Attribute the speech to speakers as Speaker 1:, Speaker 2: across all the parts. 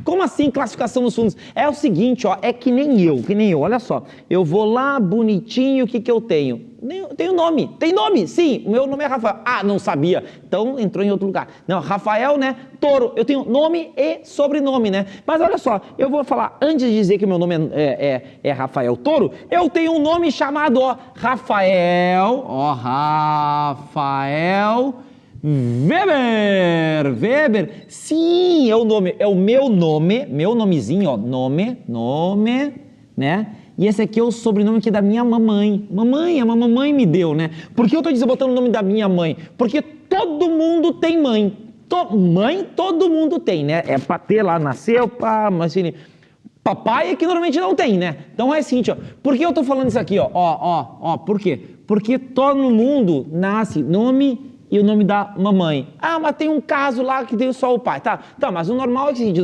Speaker 1: Como assim classificação dos fundos? É o seguinte, ó, é que nem eu, olha só. Eu vou lá, bonitinho, o que que eu tenho? Tenho nome, tem nome, sim, o meu nome é Rafael. Ah, não sabia, então entrou em outro lugar. Não, Rafael, né, Toro, eu tenho nome e sobrenome, né? Mas olha só, eu vou falar, antes de dizer que meu nome é Rafael Toro, eu tenho um nome chamado, ó, Rafael Weber, sim, é o nome, é o meu nomezinho, ó, nome, né? E esse aqui é o sobrenome que é da minha mamãe. A mamãe me deu, né? Por que eu tô botando o nome da minha mãe? Porque todo mundo tem mãe. Mãe, todo mundo tem, né? É pra ter lá, nasceu, pá, mas assim, papai é que normalmente não tem, né? Então é assim, ó. Por que eu tô falando isso aqui, ó? Ó, por quê? Porque todo mundo nasce nome e o nome da mamãe. Ah, mas tem um caso lá que tem só o pai. Tá, mas o normal é o seguinte,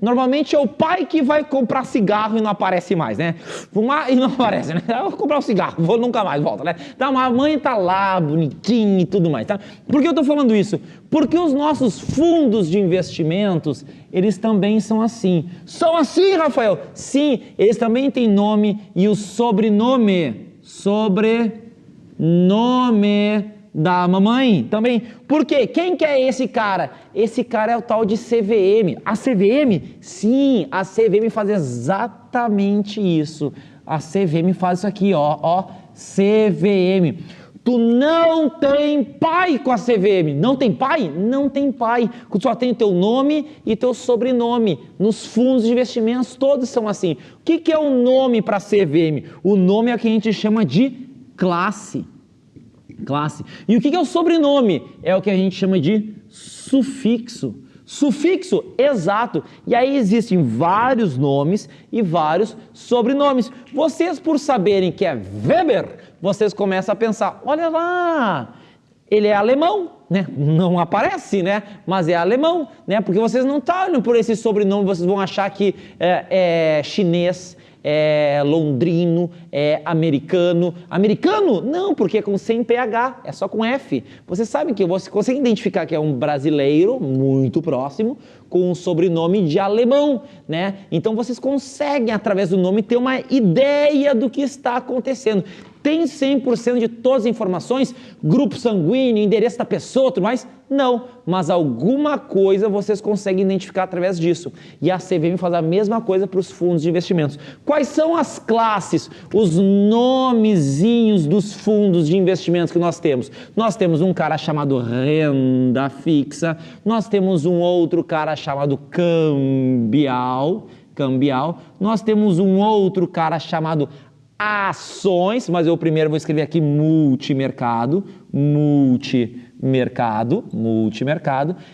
Speaker 1: normalmente é o pai que vai comprar cigarro e não aparece mais, né? Fumar e não aparece, né? Eu vou comprar um cigarro, nunca mais volta, né? Então, a mãe tá lá, bonitinha e tudo mais, tá? Por que eu tô falando isso? Porque os nossos fundos de investimentos, eles também são assim. São assim, Rafael? Sim, eles também têm nome e o sobrenome da mamãe também. Por quê? Quem que é esse cara? Esse cara é o tal de CVM. A CVM? Sim, a CVM faz exatamente isso. A CVM faz isso aqui, ó, CVM. Tu não tem pai com a CVM. Não tem pai? Não tem pai. Tu só tem teu nome e teu sobrenome. Nos fundos de investimentos todos são assim. O que é o nome para CVM? O nome é o que a gente chama de classe. E o que é o sobrenome? É o que a gente chama de sufixo. Sufixo, exato. E aí existem vários nomes e vários sobrenomes. Vocês, por saberem que é Weber, vocês começam a pensar, olha lá, ele é alemão, né? Não aparece, né? Mas é alemão, né? Porque vocês não estão olhando por esse sobrenome, vocês vão achar que é chinês, é londrino, é americano. Americano? Não, porque é sem PH, é só com F. Vocês sabem que você consegue identificar que é um brasileiro muito próximo com um sobrenome de alemão, né? Então vocês conseguem, através do nome, ter uma ideia do que está acontecendo. Tem 100% de todas as informações? Grupo sanguíneo, endereço da pessoa, tudo mais? Não, mas alguma coisa vocês conseguem identificar através disso. E a CVM faz a mesma coisa para os fundos de investimentos. Quais são as classes, os nomezinhos dos fundos de investimentos que nós temos? Nós temos um cara chamado renda fixa, nós temos um outro cara chamado cambial, nós temos um outro cara chamado ações, mas eu primeiro vou escrever aqui multimercado,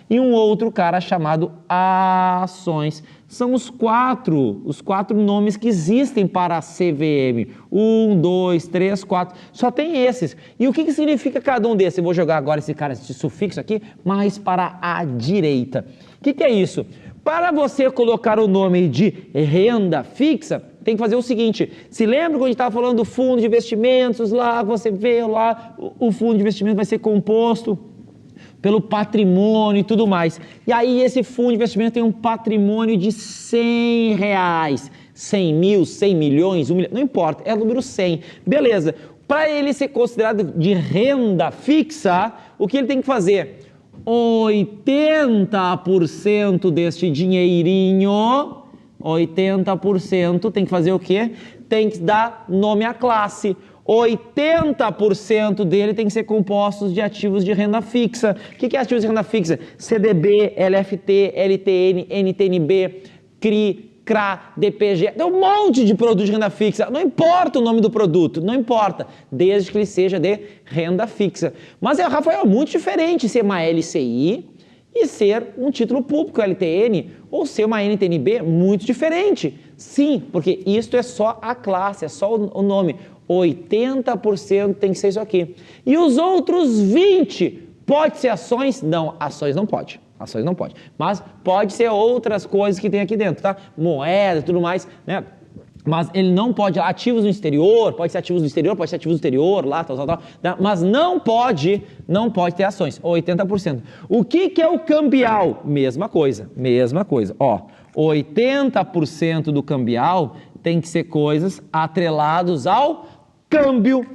Speaker 1: e um outro cara chamado ações. São os quatro nomes que existem para a CVM. 1, 2, 3, 4. Só tem esses. E o que significa cada um desses? Eu vou jogar agora esse sufixo aqui mais para a direita. O que é isso? Para você colocar o nome de renda fixa, tem que fazer o seguinte, se lembra quando a gente estava falando do fundo de investimentos lá, você vê lá, o fundo de investimento vai ser composto pelo patrimônio e tudo mais. E aí esse fundo de investimento tem um patrimônio de R$100, 100 mil, 100 milhões, 1 milhão, não importa, é o número 100. Beleza, para ele ser considerado de renda fixa, o que ele tem que fazer? 80% deste dinheirinho, 80% tem que fazer o quê? Tem que dar nome à classe. 80% dele tem que ser compostos de ativos de renda fixa. O que é ativos de renda fixa? CDB, LFT, LTN, NTNB, CRI, CRA, DPG, tem um monte de produto de renda fixa, não importa o nome do produto, não importa, desde que ele seja de renda fixa. Mas, Rafael, é muito diferente ser uma LCI e ser um título público, LTN, ou ser uma NTNB, muito diferente. Sim, porque isto é só a classe, é só o nome. 80% tem que ser isso aqui. E os outros 20%, pode ser ações? Não, ações não pode. Ações não pode, mas pode ser outras coisas que tem aqui dentro, tá? Moeda e tudo mais, né? Mas ele não pode, ativos no exterior, pode ser ativos no exterior, pode ser ativos no exterior, lá, tal, né? Mas não pode ter ações, 80%. O que é o cambial? Mesma coisa, ó. 80% do cambial tem que ser coisas atreladas ao câmbio.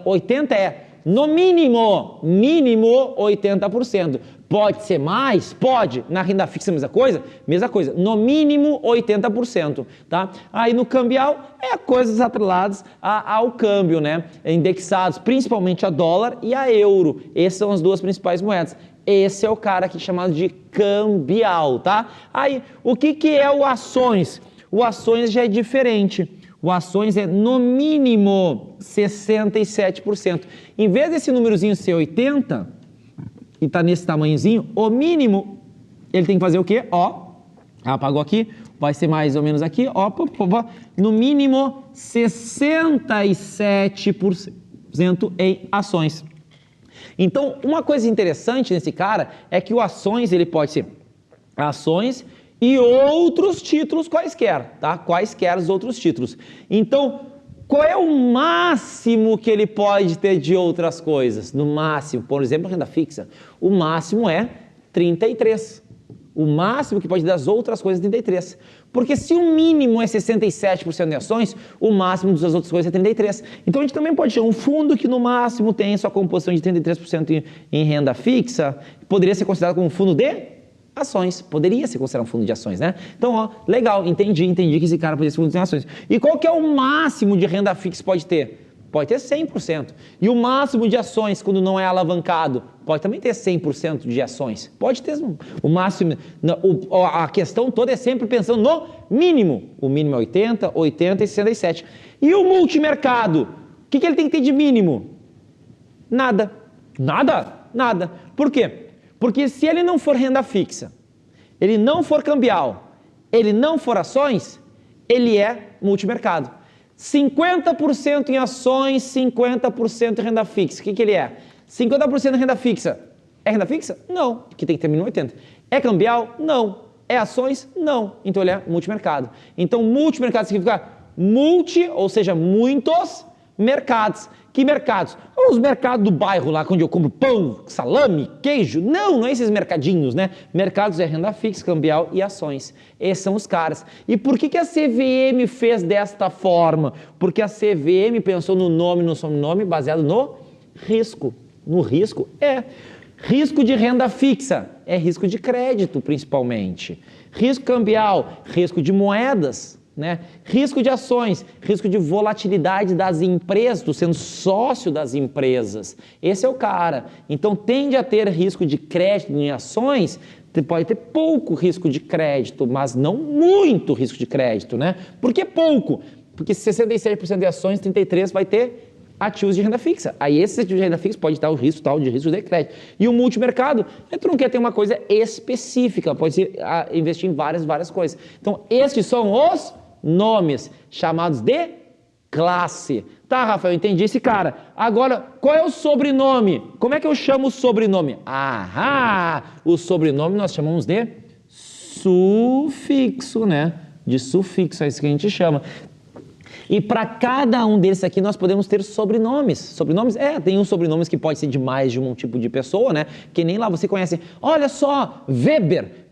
Speaker 1: 80 é, no mínimo 80%. Pode ser mais? Pode. Na renda fixa, mesma coisa? Mesma coisa. No mínimo 80%, tá? Aí no cambial, coisas atreladas ao câmbio, né? Indexados principalmente a dólar e a euro. Essas são as duas principais moedas. Esse é o cara aqui chamado de cambial, tá? Aí, o que é o ações? O ações já é diferente. O ações é no mínimo 67%. Em vez desse númerozinho ser 80%, e tá nesse tamanhozinho, o mínimo, ele tem que fazer o quê? Ó, apagou aqui, vai ser mais ou menos aqui, ó, no mínimo 67% em ações. Então, uma coisa interessante nesse cara é que o ações, ele pode ser ações e outros títulos quaisquer, tá? Quaisquer os outros títulos. Então, qual é o máximo que ele pode ter de outras coisas? No máximo, por exemplo, renda fixa, o máximo é 33. O máximo que pode das outras coisas é 33. Porque se o mínimo é 67% de ações, o máximo das outras coisas é 33. Então a gente também pode ter um fundo que no máximo tem sua composição de 33% em renda fixa, poderia ser considerado como um fundo de ações, poderia ser considerado um fundo de ações, né? Então, ó, legal, entendi que esse cara poderia ser fundo de ações. E qual que é o máximo de renda fixa que pode ter? Pode ter 100%. E o máximo de ações, quando não é alavancado, pode também ter 100% de ações. Pode ter o máximo. A questão toda é sempre pensando no mínimo. O mínimo é 80, 80 e 67. E o multimercado? O que ele tem que ter de mínimo? Nada. Nada? Nada. Por quê? Porque se ele não for renda fixa, ele não for cambial, ele não for ações, ele é multimercado. 50% em ações, 50% em renda fixa. O que ele é? 50% em renda fixa. É renda fixa? Não, porque tem que ter mínimo 80. É cambial? Não. É ações? Não. Então ele é multimercado. Então multimercado significa multi, ou seja, muitos mercados. Que mercados? Os mercados do bairro lá, onde eu compro pão, salame, queijo. Não é esses mercadinhos, né? Mercados é renda fixa, cambial e ações. Esses são os caras. E por que a CVM fez desta forma? Porque a CVM pensou no nome, no sobrenome, baseado no risco. No risco? Risco de renda fixa. É risco de crédito, principalmente. Risco cambial, risco de moedas. Né? Risco de ações, risco de volatilidade das empresas, tu sendo sócio das empresas, esse é o cara. Então tende a ter risco de crédito em ações, pode ter pouco risco de crédito, mas não muito risco de crédito, né? Por que pouco? Porque 67% de ações, 33% vai ter ativos de renda fixa. Aí esse ativo de renda fixa pode dar o risco tal de risco de crédito. E o multimercado, tu não quer ter uma coisa específica, pode ser investir em várias coisas. Então esses são os nomes chamados de classe. Tá, Rafael, entendi esse cara. Agora, qual é o sobrenome? Como é que eu chamo o sobrenome? O sobrenome nós chamamos de sufixo, né? De sufixo, é isso que a gente chama. E para cada um desses aqui nós podemos ter sobrenomes. Sobrenomes? Tem uns sobrenomes que pode ser de mais de um tipo de pessoa, né? Que nem lá você conhece. Olha só, Weber.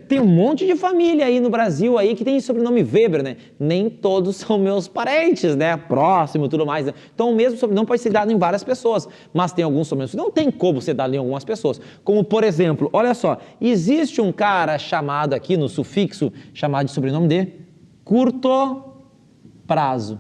Speaker 1: Tem um monte de família aí no Brasil aí que tem sobrenome Weber, né? Nem todos são meus parentes, né? Próximo e tudo mais. Né? Então o mesmo sobrenome pode ser dado em várias pessoas. Mas tem alguns sobrenomes que não tem como ser dado em algumas pessoas. Como, por exemplo, olha só. Existe um cara chamado aqui no sufixo, chamado de sobrenome de curto prazo.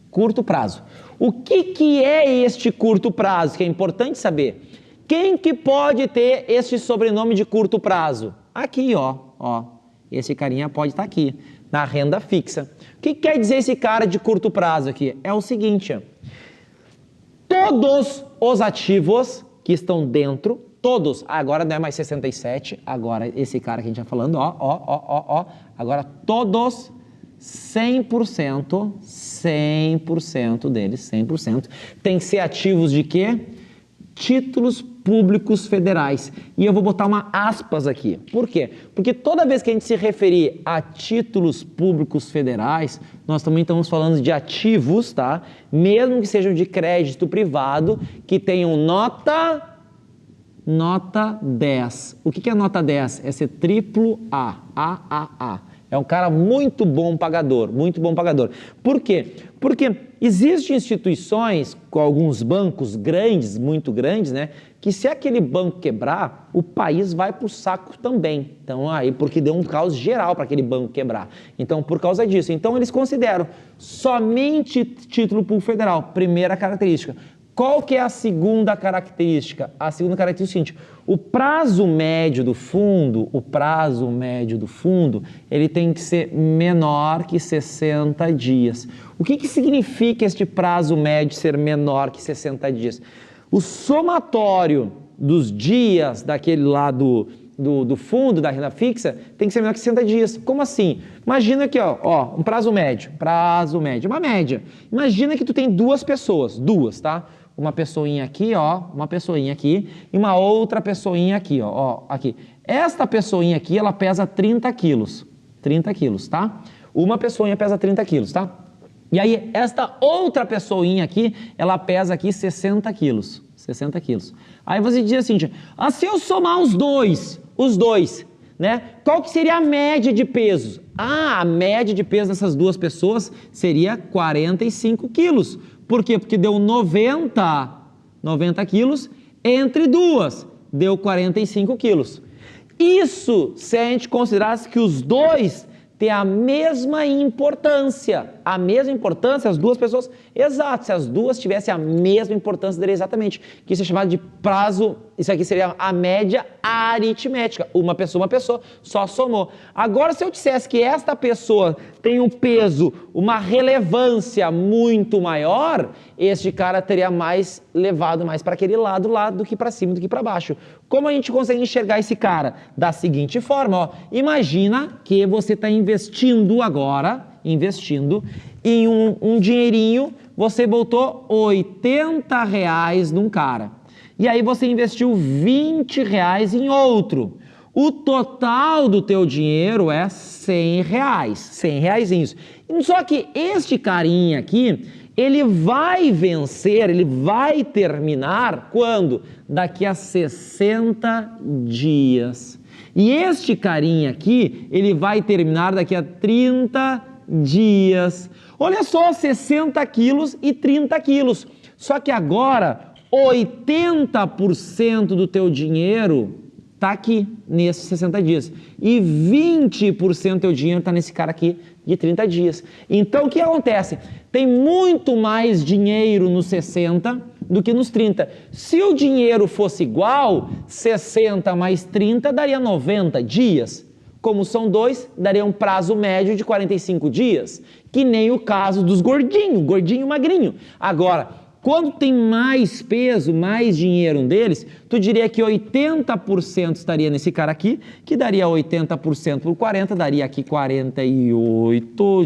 Speaker 1: Curto prazo. O que é este curto prazo? Que é importante saber. Quem que pode ter este sobrenome de curto prazo? Aqui, ó. Esse carinha pode estar aqui, na renda fixa. O que quer dizer esse cara de curto prazo aqui? É o seguinte, todos os ativos que estão dentro, todos, agora não é mais 67, agora esse cara que a gente está falando, agora todos 100% deles, 100%, tem que ser ativos de quê? Títulos públicos federais. E eu vou botar uma aspas aqui. Por quê? Porque toda vez que a gente se referir a títulos públicos federais, nós também estamos falando de ativos, tá? Mesmo que sejam de crédito privado, que tenham nota Nota 10. O que é nota 10? É ser triplo A, AAA. É um cara muito bom pagador, muito bom pagador. Por quê? Porque existem instituições, com alguns bancos grandes, muito grandes, né? Que se aquele banco quebrar, o país vai para o saco também. Então, aí, porque deu um caos geral para aquele banco quebrar. Então, por causa disso. Então, eles consideram somente título público federal, primeira característica. Qual que é a segunda característica? A segunda característica é o seguinte: o prazo médio do fundo, ele tem que ser menor que 60 dias. O que significa este prazo médio ser menor que 60 dias? O somatório dos dias daquele lá do fundo, da renda fixa, tem que ser menor que 60 dias. Como assim? Imagina aqui, ó, um prazo médio, uma média. Imagina que tu tem duas pessoas, tá? Uma pessoinha aqui, ó, uma pessoinha aqui e uma outra pessoinha aqui, ó, aqui. Esta pessoinha aqui, ela pesa 30 quilos, tá? Uma pessoinha pesa 30 quilos, tá? E aí, esta outra pessoinha aqui, ela pesa aqui 60 quilos, Aí você diz assim, se eu somar os dois, né? Qual que seria a média de pesos? A média de peso dessas duas pessoas seria 45 quilos. Por quê? Porque deu 90 quilos entre duas, deu 45 quilos. Isso se a gente considerasse que os dois têm a mesma importância, as duas pessoas, exato, se as duas tivessem a mesma importância, daria exatamente, que isso é chamado de prazo, isso aqui seria a média aritmética, uma pessoa, só somou. Agora, se eu dissesse que esta pessoa tem um peso, uma relevância muito maior, este cara teria levado mais para aquele lado do que para cima, do que para baixo. Como a gente consegue enxergar esse cara? Da seguinte forma, ó, imagina que você está investindo em um dinheirinho, você botou R$80 num cara. E aí você investiu R$20 em outro. O total do teu dinheiro é R$100. Só que este carinha aqui, ele vai vencer, ele vai terminar quando? Daqui a 60 dias. E este carinha aqui, ele vai terminar daqui a 30 dias. Olha só, 60 quilos e 30 quilos. Só que agora, 80% do teu dinheiro está aqui, nesses 60 dias. E 20% do teu dinheiro está nesse cara aqui de 30 dias. Então, o que acontece? Tem muito mais dinheiro nos 60 do que nos 30. Se o dinheiro fosse igual, 60 mais 30 daria 90 dias. Como são dois, daria um prazo médio de 45 dias. Que nem o caso dos gordinho e magrinho. Agora, quando tem mais peso, mais dinheiro deles, tu diria que 80% estaria nesse cara aqui, que daria 80% por 40, daria aqui 48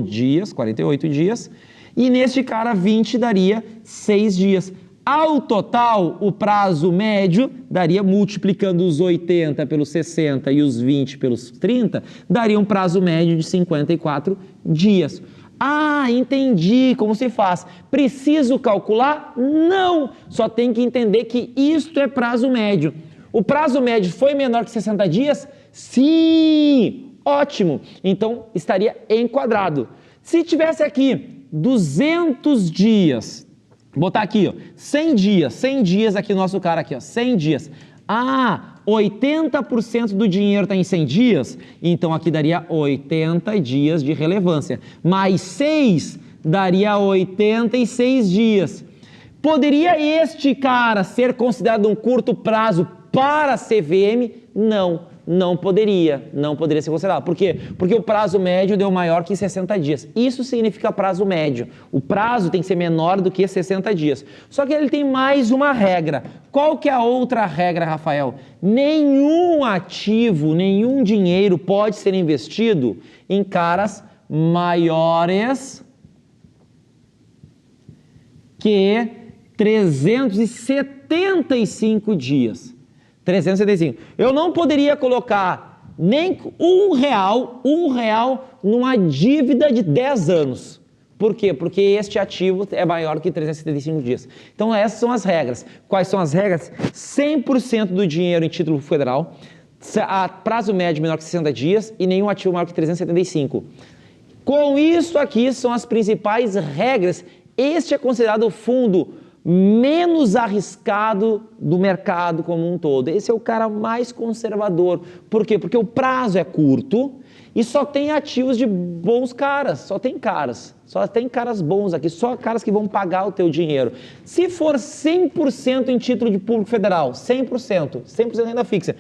Speaker 1: dias, e neste cara 20 daria 6 dias. Ao total, o prazo médio daria, multiplicando os 80 pelos 60 e os 20 pelos 30, daria um prazo médio de 54 dias. Ah, entendi como se faz. Preciso calcular? Não! Só tem que entender que isto é prazo médio. O prazo médio foi menor que 60 dias? Sim! Ótimo! Então, estaria enquadrado. Se tivesse aqui 200 dias, botar aqui, ó, 100 dias aqui no nosso cara aqui, ó, 100 dias. 80% do dinheiro está em 100 dias, então aqui daria 80 dias de relevância. Mais 6 daria 86 dias. Poderia este cara ser considerado um curto prazo para a CVM? Não poderia ser considerado. Por quê? Porque o prazo médio deu maior que 60 dias. Isso significa prazo médio. O prazo tem que ser menor do que 60 dias. Só que ele tem mais uma regra. Qual que é a outra regra, Rafael? Nenhum ativo, nenhum dinheiro pode ser investido em caras maiores que 375 dias. 375. Eu não poderia colocar nem um real numa dívida de 10 anos. Por quê? Porque este ativo é maior que 375 dias. Então, essas são as regras. Quais são as regras? 100% do dinheiro em título federal, a prazo médio menor que 60 dias e nenhum ativo maior que 375. Com isso aqui são as principais regras. Este é considerado o fundo menos arriscado do mercado como um todo. Esse é o cara mais conservador. Por quê? Porque o prazo é curto e só tem ativos de bons caras, só tem caras bons aqui, só caras que vão pagar o teu dinheiro. Se for 100% em título de público federal, 100% renda fixa,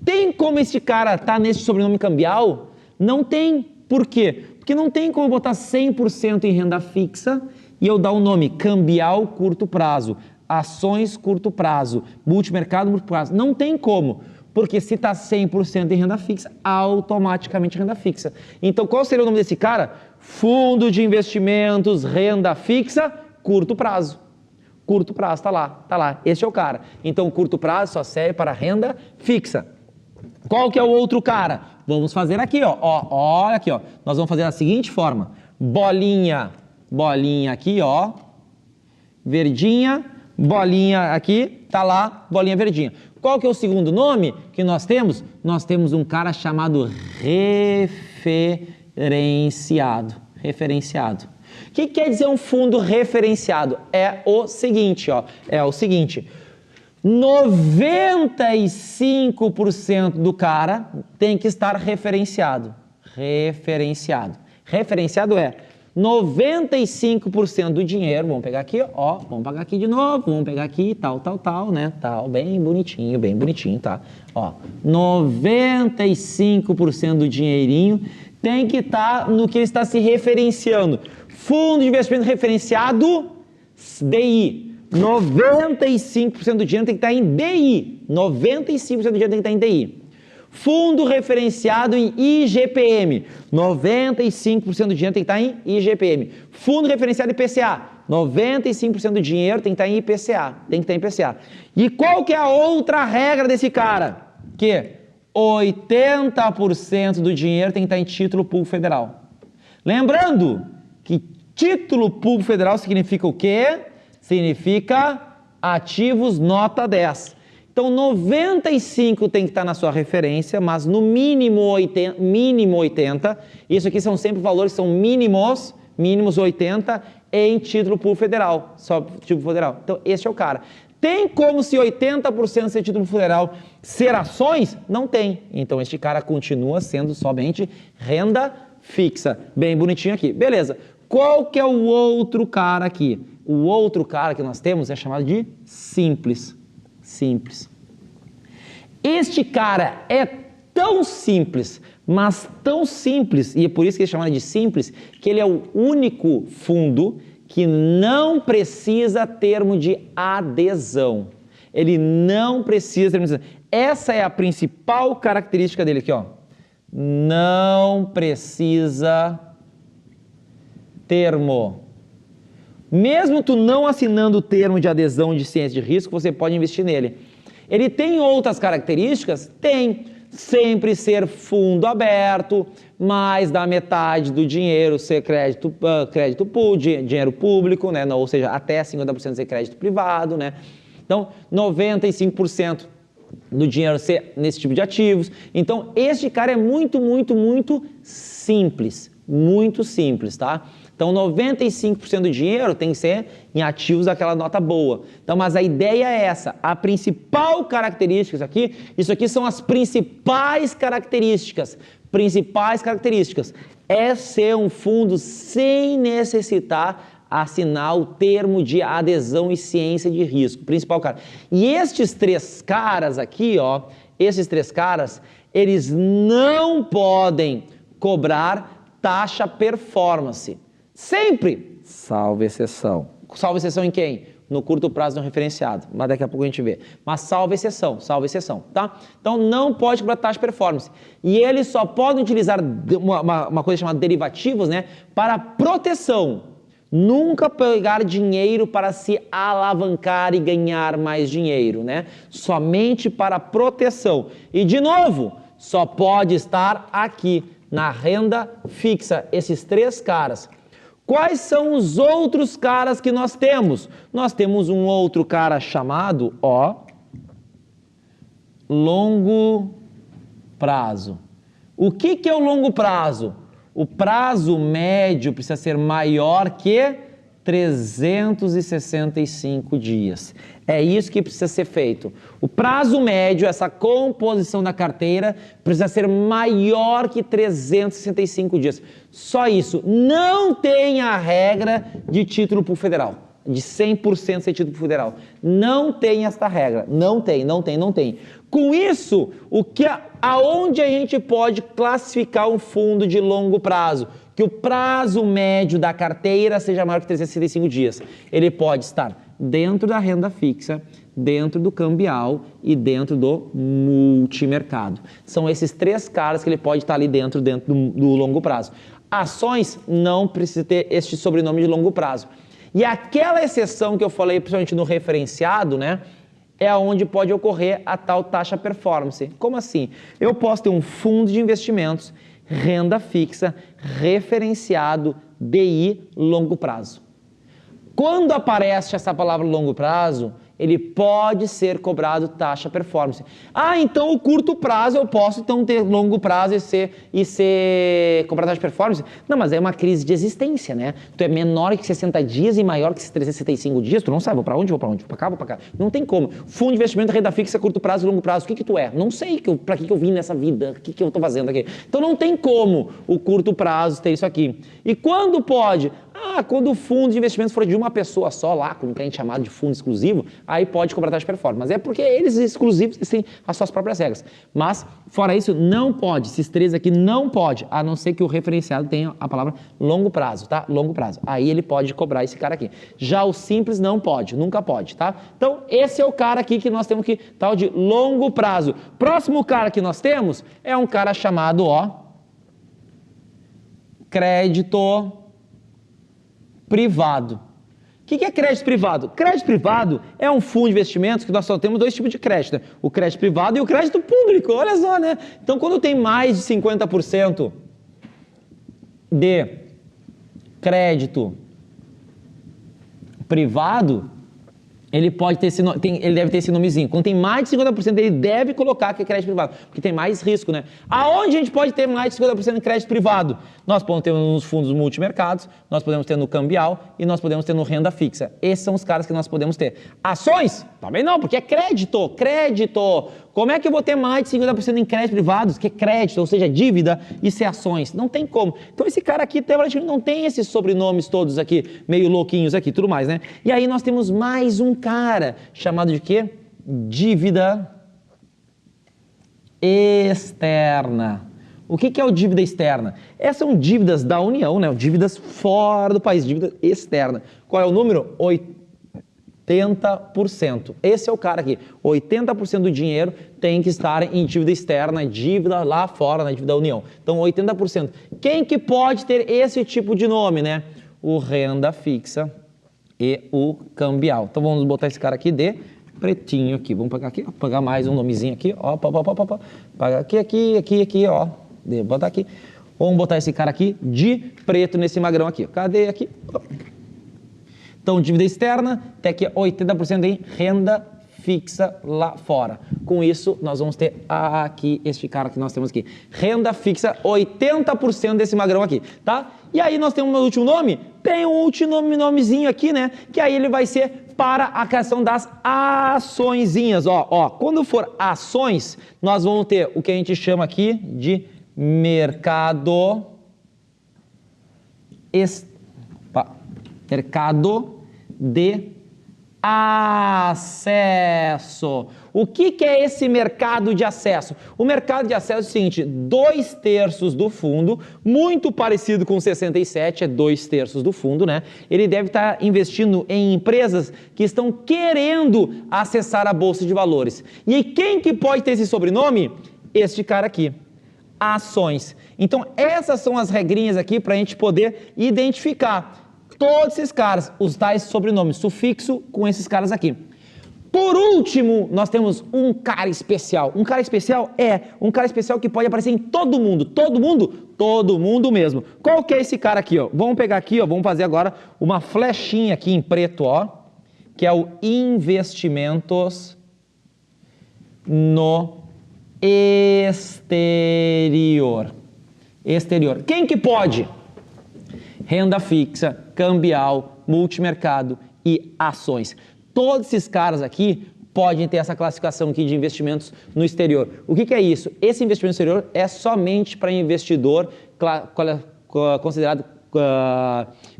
Speaker 1: tem como esse cara estar nesse sobrenome cambial? Não tem. Por quê? Porque não tem como botar 100% em renda fixa e eu dar o nome cambial curto prazo, ações curto prazo, multimercado curto prazo. Não tem como. Porque se está 100% em renda fixa, automaticamente renda fixa. Então, qual seria o nome desse cara? Fundo de investimentos, renda fixa, curto prazo. Curto prazo, tá lá. Esse é o cara. Então, curto prazo só serve para renda fixa. Qual que é o outro cara? Vamos fazer aqui, ó. Olha aqui, ó. Nós vamos fazer da seguinte forma. Bolinha aqui, ó. Verdinha, bolinha aqui, tá lá, bolinha verdinha. Qual que é o segundo nome que nós temos? Nós temos um cara chamado referenciado. O que quer dizer um fundo referenciado? É o seguinte, ó. 95% do cara tem que estar referenciado. Referenciado é 95% do dinheiro, vamos pegar aqui, ó, vamos pagar aqui de novo, vamos pegar aqui, tal, né, tal, bem bonitinho, tá, ó, 95% do dinheirinho tem que estar no que ele está se referenciando. Fundo de investimento referenciado, DI, 95% do dinheiro tem que estar em DI, 95% do dinheiro tem que estar em DI. Fundo referenciado em IGPM, 95% do dinheiro tem que estar em IGPM. Fundo referenciado em IPCA, 95% do dinheiro tem que estar em IPCA, E qual que é a outra regra desse cara? Que 80% do dinheiro tem que estar em título público federal. Lembrando que título público federal significa o quê? Significa ativos nota 10. Então, 95 tem que estar na sua referência, mas no mínimo 80, isso aqui são sempre valores que são mínimos 80 em título público federal, só título federal. Então, esse é o cara. Tem como se 80% ser título federal ser ações? Não tem. Então, este cara continua sendo somente renda fixa. Bem bonitinho aqui. Beleza. Qual que é o outro cara aqui? O outro cara que nós temos é chamado de simples. Este cara é tão simples, mas tão simples, e é por isso que ele é chamado de simples, que ele é o único fundo que não precisa termo de adesão. Ele não precisa termo de adesão. Essa é a principal característica dele aqui, ó. Não precisa termo. Mesmo tu não assinando o termo de adesão de ciência de risco, você pode investir nele. Ele tem outras características? Tem. Sempre ser fundo aberto, mais da metade do dinheiro ser crédito dinheiro público, né? Ou seja, até 50% ser crédito privado, né? Então, 95% do dinheiro ser nesse tipo de ativos. Então, este cara é muito simples. Muito simples, tá? Então, 95% do dinheiro tem que ser em ativos daquela nota boa. Então, mas a ideia é essa. A principal característica isso aqui são as principais características. É ser um fundo sem necessitar assinar o termo de adesão e ciência de risco. Principal cara. E estes três caras aqui, ó, eles não podem cobrar taxa performance. Sempre, salvo exceção. Salvo exceção em quem? No curto prazo não referenciado, mas daqui a pouco a gente vê. Mas salvo exceção, tá? Então não pode cobrar taxa performance. E eles só podem utilizar uma coisa chamada derivativos, né? Para proteção. Nunca pegar dinheiro para se alavancar e ganhar mais dinheiro, né? Somente para proteção. E de novo, só pode estar aqui na renda fixa, esses três caras. Quais são os outros caras que nós temos? Nós temos um outro cara chamado, ó, longo prazo. O que é o longo prazo? O prazo médio precisa ser maior que 365 dias. É isso que precisa ser feito. O prazo médio, essa composição da carteira, precisa ser maior que 365 dias. Só isso. Não tem a regra de título público federal, de 100% ser título público federal. Não tem esta regra. Não tem. Com isso, aonde a gente pode classificar um fundo de longo prazo? Que o prazo médio da carteira seja maior que 365 dias. Ele pode estar dentro da renda fixa, dentro do cambial e dentro do multimercado. São esses três caras que ele pode estar ali dentro do longo prazo. Ações não precisa ter este sobrenome de longo prazo. E aquela exceção que eu falei, principalmente no referenciado, né? É onde pode ocorrer a tal taxa performance. Como assim? Eu posso ter um fundo de investimentos, renda fixa, referenciado, DI, longo prazo. Quando aparece essa palavra longo prazo, ele pode ser cobrado taxa performance. Ah, então o curto prazo eu posso então ter longo prazo e ser cobrado taxa performance? Não, mas é uma crise de existência, né? Tu é menor que 60 dias e maior que 365 dias, tu não sabe, vou pra onde? Vou pra cá, vou pra cá. Não tem como. Fundo de investimento, renda fixa, curto prazo e longo prazo, o que tu é? Não sei pra que eu vim nessa vida, o que eu tô fazendo aqui. Então não tem como o curto prazo ter isso aqui. E quando pode? Ah, quando o fundo de investimentos for de uma pessoa só lá, como que a gente chamado de fundo exclusivo, aí pode cobrar taxa de performance. Mas é porque eles exclusivos têm as suas próprias regras. Mas, fora isso, não pode. Esses três aqui não pode, a não ser que o referenciado tenha a palavra longo prazo, tá? Longo prazo. Aí ele pode cobrar esse cara aqui. Já o simples não pode, nunca pode, tá? Então, esse é o cara aqui que nós temos que tal de longo prazo. Próximo cara que nós temos é um cara chamado, ó, crédito privado. O que é crédito privado? Crédito privado é um fundo de investimentos que nós só temos dois tipos de crédito, né? O crédito privado e o crédito público, olha só, né? Então, quando tem mais de 50% de crédito privado, ele pode ter ele deve ter esse nomezinho. Quando tem mais de 50%, ele deve colocar que é crédito privado, porque tem mais risco, né? Aonde a gente pode ter mais de 50% de crédito privado? Nós podemos ter nos fundos multimercados, nós podemos ter no cambial e nós podemos ter no renda fixa. Esses são os caras que nós podemos ter. Ações? Também não, porque é crédito, crédito. Como é que eu vou ter mais de 50% em créditos privados, que é crédito, ou seja, dívida, e ser ações? Não tem como. Então esse cara aqui, não tem esses sobrenomes todos aqui, meio louquinhos aqui, tudo mais, né? E aí nós temos mais um cara, chamado de quê? Dívida externa. O que é o dívida externa? Essas são dívidas da União, né? Dívidas fora do país, dívida externa. Qual é o número? 80%. Esse é o cara aqui. 80% do dinheiro tem que estar em dívida externa, dívida lá fora, na dívida da União. Então, 80%. Quem que pode ter esse tipo de nome, né? O renda fixa e o cambial. Então, vamos botar esse cara aqui de pretinho aqui. Vamos pegar aqui, ó, pegar mais um nomezinho aqui, ó, pagar aqui, ó. Vou botar aqui. Vamos botar esse cara aqui de preto nesse magrão aqui. Cadê aqui? Então, dívida externa, até que 80% em renda fixa lá fora. Com isso, nós vamos ter aqui, este cara que nós temos aqui. Renda fixa, 80% desse magrão aqui, tá? E aí nós temos um último nome? Tem um último nomezinho aqui, né? Que aí ele vai ser para a questão das açõezinhas, ó. Quando for ações, nós vamos ter o que a gente chama aqui de mercado de acesso. O que é esse mercado de acesso? O mercado de acesso é o seguinte: 2/3 do fundo, muito parecido com 67, é 2/3 do fundo, né? Ele deve estar investindo em empresas que estão querendo acessar a Bolsa de Valores. E aí, quem que pode ter esse sobrenome? Este cara aqui. Ações. Então, essas são as regrinhas aqui para a gente poder identificar todos esses caras, os tais sobrenomes, sufixo com esses caras aqui. Por último, nós temos um cara especial. Um cara especial que pode aparecer em todo mundo. Todo mundo? Todo mundo mesmo. Qual que é esse cara aqui, ó? Vamos pegar aqui, ó, vamos fazer agora uma flechinha aqui em preto, ó, que é o investimentos no exterior. Exterior. Quem que pode? Renda fixa, cambial, multimercado e ações. Todos esses caras aqui podem ter essa classificação aqui de investimentos no exterior. O que é isso? Esse investimento no exterior é somente para investidor considerado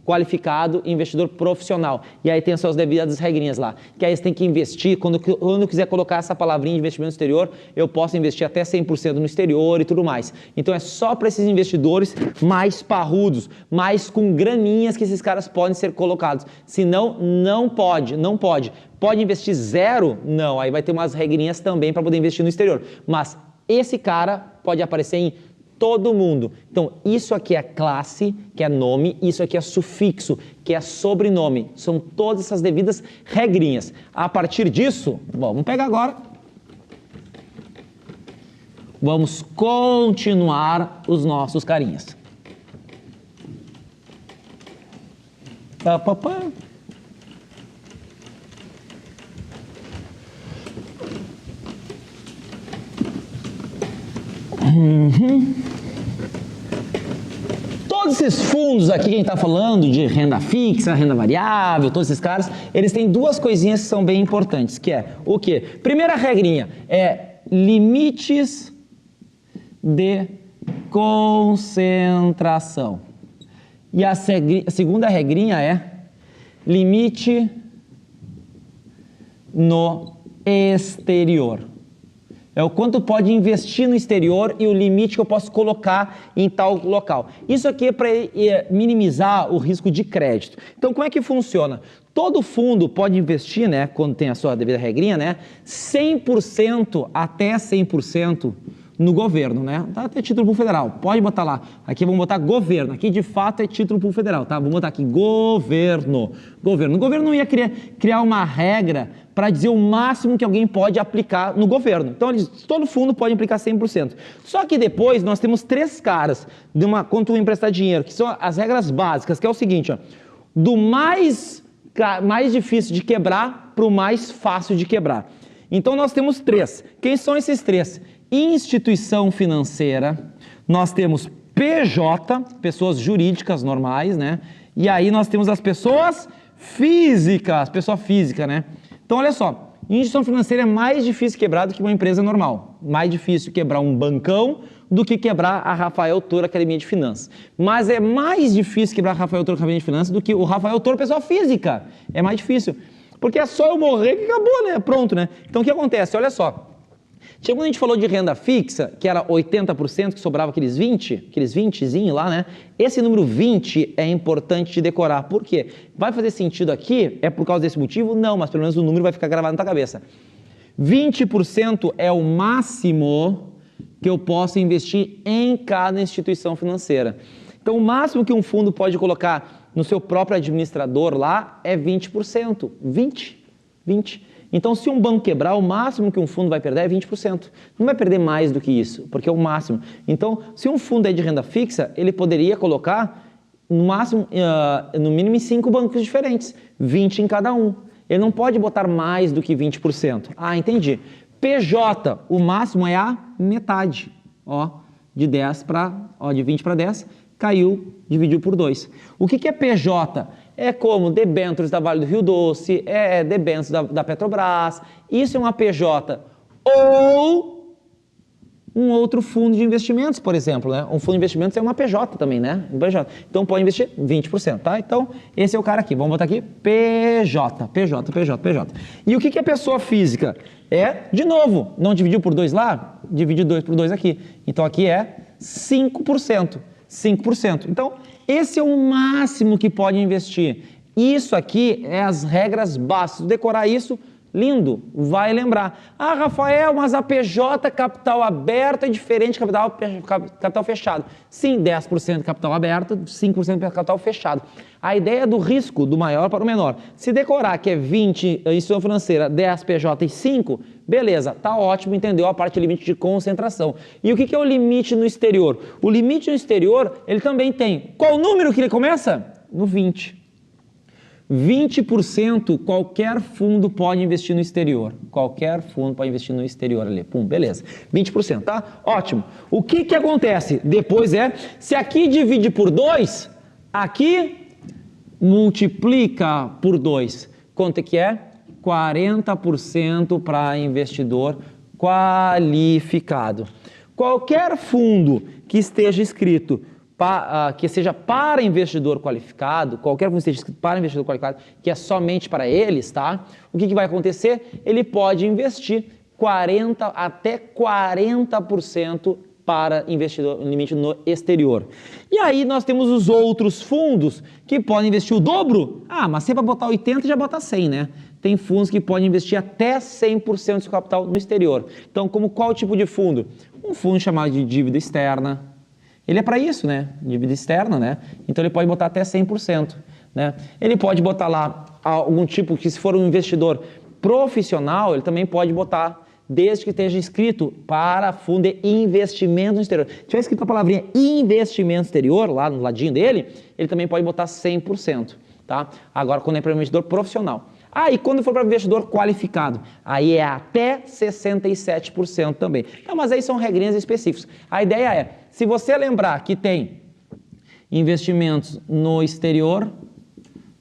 Speaker 1: qualificado, investidor profissional. E aí tem as suas devidas regrinhas lá. Que aí você tem que investir, quando eu quiser colocar essa palavrinha de investimento no exterior, eu posso investir até 100% no exterior e tudo mais. Então é só para esses investidores mais parrudos, mais com graninhas que esses caras podem ser colocados. Senão, não pode. Pode investir zero? Não, aí vai ter umas regrinhas também para poder investir no exterior. Mas esse cara pode aparecer em todo mundo. Então, isso aqui é classe, que é nome, isso aqui é sufixo, que é sobrenome. São todas essas devidas regrinhas. A partir disso, bom, vamos pegar agora. Vamos continuar os nossos carinhas. Todos esses fundos aqui que a gente está falando de renda fixa, renda variável, todos esses caras, eles têm duas coisinhas que são bem importantes, que é o quê? Primeira regrinha é limites de concentração. E a segunda regrinha é limite no exterior. É o quanto pode investir no exterior e o limite que eu posso colocar em tal local. Isso aqui é para minimizar o risco de crédito. Então, como é que funciona? Todo fundo pode investir, né, quando tem a sua devida regrinha, né, 100% até 100% no governo, né? Tá até título público federal. Pode botar lá. Aqui vamos botar governo. Aqui de fato é título público federal, tá? Vamos botar aqui governo. Governo. O governo não ia criar uma regra para dizer o máximo que alguém pode aplicar no governo. Então, todo fundo pode aplicar 100%. Só que depois nós temos três caras quando tu emprestar dinheiro, que são as regras básicas, que é o seguinte, ó, do mais difícil de quebrar para o mais fácil de quebrar. Então, nós temos três. Quem são esses três? Instituição financeira, nós temos PJ, pessoas jurídicas normais, né? E aí nós temos as pessoas físicas, pessoa física, né? Então, olha só, instituição financeira é mais difícil quebrar do que uma empresa normal. Mais difícil quebrar um bancão do que quebrar a Rafael Toro Academia de Finanças. Mas é mais difícil quebrar a Rafael Toro Academia de Finanças do que o Rafael Toro pessoa física. É mais difícil. Porque é só eu morrer que acabou, né? Pronto, né? Então, o que acontece? Olha só. Quando a gente falou de renda fixa, que era 80%, que sobrava aqueles 20zinho lá, né? Esse número 20 é importante de decorar. Por quê? Vai fazer sentido aqui? É por causa desse motivo? Não, mas pelo menos o número vai ficar gravado na tua cabeça. 20% é o máximo que eu posso investir em cada instituição financeira. Então, o máximo que um fundo pode colocar no seu próprio administrador lá é 20%. 20. Então, se um banco quebrar, o máximo que um fundo vai perder é 20%. Não vai perder mais do que isso, porque é o máximo. Então, se um fundo é de renda fixa, ele poderia colocar no máximo, no mínimo em 5 bancos diferentes, 20 em cada um. Ele não pode botar mais do que 20%. Ah, entendi. PJ, o máximo é a metade. Ó, de 20 para 10, caiu, dividiu por 2. O que é PJ? É como debêntures da Vale do Rio Doce, debêntures da Petrobras, isso é uma PJ. Ou um outro fundo de investimentos, por exemplo, né? Um fundo de investimentos é uma PJ também, né? Um PJ. Então pode investir 20%, tá? Então esse é o cara aqui, vamos botar aqui PJ. E o que é pessoa física? De novo, não dividiu por 2 lá? Dividiu 2 por 2 aqui. Então aqui é 5%. 5%. Então, esse é o máximo que pode investir. Isso aqui é as regras básicas. Decorar isso, Lindo, vai lembrar. Ah, Rafael, mas a PJ capital aberto é diferente de capital fechado. Sim, 10% capital aberto, 5% capital fechado. A ideia do risco do maior para o menor. Se decorar que é 20 instituição financeira, 10 PJ e 5, beleza, tá ótimo, entendeu a parte limite de concentração. E o que é o limite no exterior? O limite no exterior, ele também tem. Qual número que ele começa? No 20. 20% qualquer fundo pode investir no exterior. Qualquer fundo pode investir no exterior ali. Pum, beleza. 20%, tá? Ótimo. O que acontece depois se aqui divide por 2, aqui multiplica por 2. Quanto é que é? 40% para investidor qualificado. Qualquer fundo que esteja escrito que seja para investidor qualificado, qualquer fundo que esteja escrito para investidor qualificado, que é somente para eles, tá? O que vai acontecer? Ele pode investir até 40% para investidor limite no exterior. E aí nós temos os outros fundos que podem investir o dobro. Ah, mas se é para botar 80, já bota 100, né? Tem fundos que podem investir até 100% do seu capital no exterior. Então, qual tipo de fundo? Um fundo chamado de dívida externa. Ele é para isso, né? Dívida externa, né? Então ele pode botar até 100%, né? Ele pode botar lá algum tipo que, se for um investidor profissional, ele também pode botar, desde que esteja escrito para fundo de investimento no exterior. Se tiver escrito a palavrinha investimento exterior, lá no ladinho dele, ele também pode botar 100%, tá? Agora, quando é para investidor profissional. Ah, e quando for para investidor qualificado, aí é até 67% também. Não, mas aí são regrinhas específicas. A ideia é, se você lembrar que tem investimentos no exterior,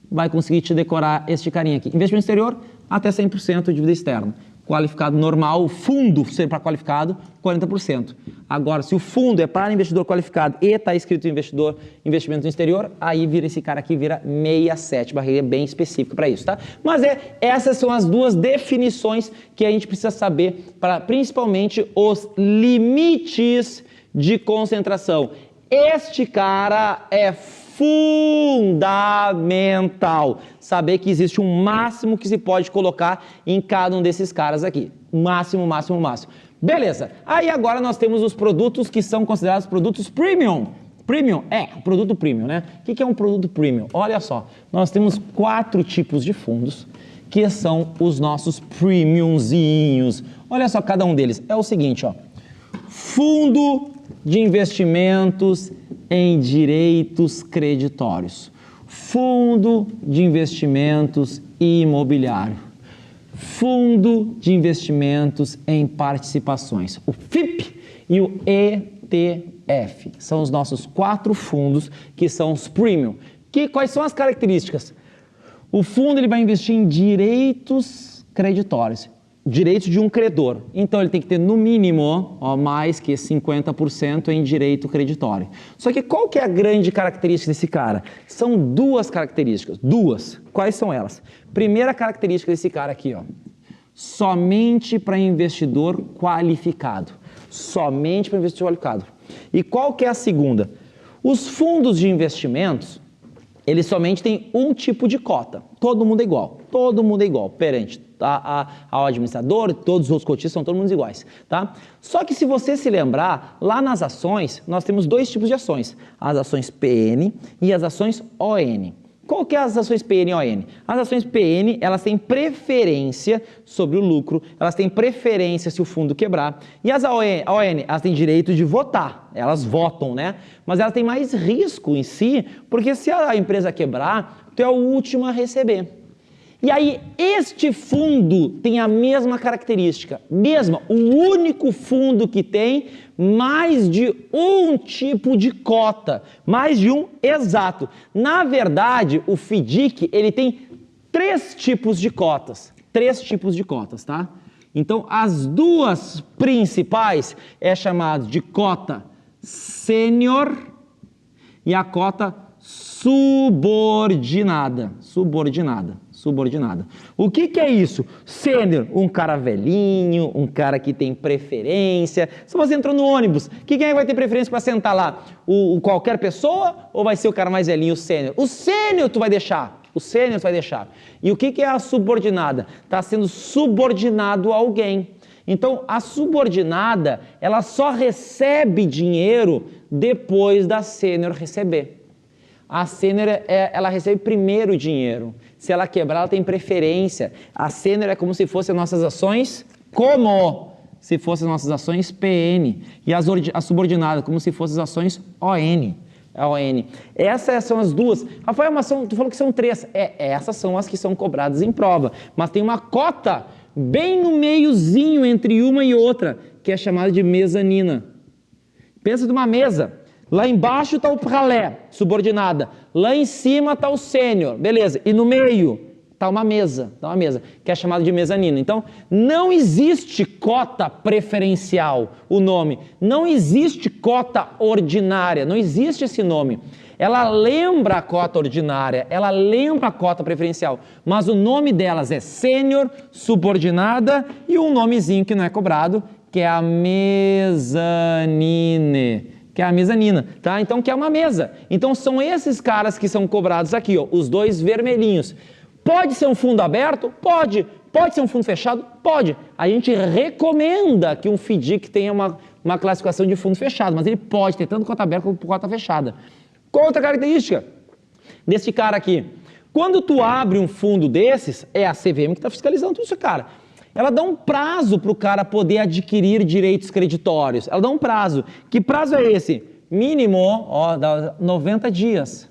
Speaker 1: vai conseguir te decorar este carinha aqui. Investimento exterior, até 100% dívida externa. Qualificado normal, fundo ser para qualificado, 40%. Agora, se o fundo é para investidor qualificado e está escrito investimento no exterior, aí vira esse cara aqui, vira 67, barreira bem específica para isso, tá? Mas essas são as duas definições que a gente precisa saber para principalmente os limites de concentração. Este cara é fundamental saber que existe um máximo que se pode colocar em cada um desses caras aqui. Máximo, máximo, máximo. Beleza. Aí agora nós temos os produtos que são considerados produtos premium. Premium produto premium, né? O que é um produto premium? Olha só, nós temos 4 tipos de fundos que são os nossos premiumzinhos. Olha só cada um deles. É o seguinte, ó. Fundo de investimentos em direitos creditórios, fundo de investimentos imobiliário, fundo de investimentos em participações, o FIP e o ETF. São os nossos 4 fundos que são os premium. Quais são as características? O fundo ele vai investir em direitos creditórios. Direitos de um credor. Então, ele tem que ter, no mínimo, mais que 50% em direito creditório. Só que qual que é a grande característica desse cara? São 2 características. 2. Quais são elas? Primeira característica desse cara aqui, ó. Somente para investidor qualificado. Somente para investidor qualificado. E qual que é a segunda? Os fundos de investimentos, eles somente têm um tipo de cota. Todo mundo é igual. Todo mundo é igual, perante ao administrador, todos os outros cotistas são todos iguais, tá? Só que se você se lembrar, lá nas ações, nós temos 2 tipos de ações, as ações PN e as ações ON. Qual que é as ações PN e ON? As ações PN, elas têm preferência sobre o lucro, elas têm preferência se o fundo quebrar, e as ON, elas têm direito de votar, elas votam, né? Mas elas têm mais risco em si, porque se a empresa quebrar, tu é o último a receber. E aí, este fundo tem a mesma característica, o único fundo que tem mais de um tipo de cota, mais de um exato. Na verdade, o FDIC, ele tem 3 tipos de cotas, 3 tipos de cotas, tá? Então, as 2 principais é chamada de cota sênior e a cota subordinada. O que é isso? Sênior, um cara velhinho, um cara que tem preferência. Se você entrou no ônibus, quem é que vai ter preferência para sentar lá? Qualquer pessoa ou vai ser o cara mais velhinho, o sênior? O sênior tu vai deixar. O sênior vai deixar. E o que é a subordinada? Está sendo subordinado a alguém. Então, a subordinada, ela só recebe dinheiro depois da sênior receber. A sênior, ela recebe primeiro o dinheiro. Se ela quebrar, ela tem preferência. A sênior é como se fossem nossas ações, como se fossem nossas ações PN. E a subordinada, como se fossem as ações ON. Essas são as duas. Rafael, mas tu falou que são 3. Essas são as que são cobradas em prova. Mas tem uma cota bem no meiozinho entre uma e outra, que é chamada de mezanina. Pensa numa mesa. Lá embaixo está o ralé, subordinada. Lá em cima está o sênior, beleza. E no meio está uma mesa, que é chamada de mezanina. Então, não existe cota preferencial, o nome. Não existe cota ordinária, não existe esse nome. Ela lembra a cota ordinária, ela lembra a cota preferencial, mas o nome delas é sênior, subordinada e um nomezinho que não é cobrado, que é a mezanine. Que é a mezanina, tá? Então, que é uma mesa. Então, são esses caras que são cobrados aqui, ó, os dois vermelhinhos. Pode ser um fundo aberto? Pode. Pode ser um fundo fechado? Pode. A gente recomenda que um FDIC tenha uma classificação de fundo fechado, mas ele pode ter tanto cota aberta quanto cota fechada. Qual outra característica desse cara aqui? Quando tu abre um fundo desses, é a CVM que está fiscalizando tudo isso, cara. Ela dá um prazo para o cara poder adquirir direitos creditórios. Ela dá um prazo. Que prazo é esse? Mínimo, ó, dá 90 dias.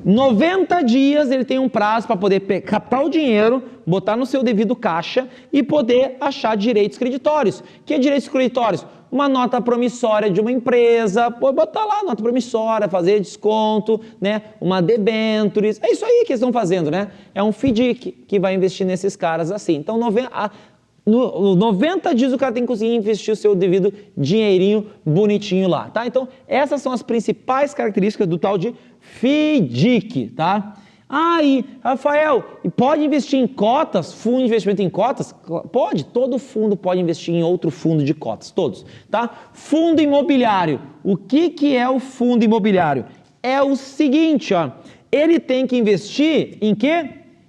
Speaker 1: 90 dias ele tem um prazo para poder captar o dinheiro, botar no seu devido caixa e poder achar direitos creditórios. Que é direitos creditórios? Uma nota promissória de uma empresa, pode botar lá nota promissória, fazer desconto, né? Uma debêntures, é isso aí que eles estão fazendo, né? É um FDIC que vai investir nesses caras assim. Então, 90 dias o cara tem que conseguir investir o seu devido dinheirinho bonitinho lá, tá? Então, essas são as principais características do tal de FDIC, tá? E Rafael, pode investir em cotas, fundo de investimento em cotas? Pode, todo fundo pode investir em outro fundo de cotas, todos, tá? Fundo imobiliário, o que é o fundo imobiliário? É o seguinte, ó, ele tem que investir em quê?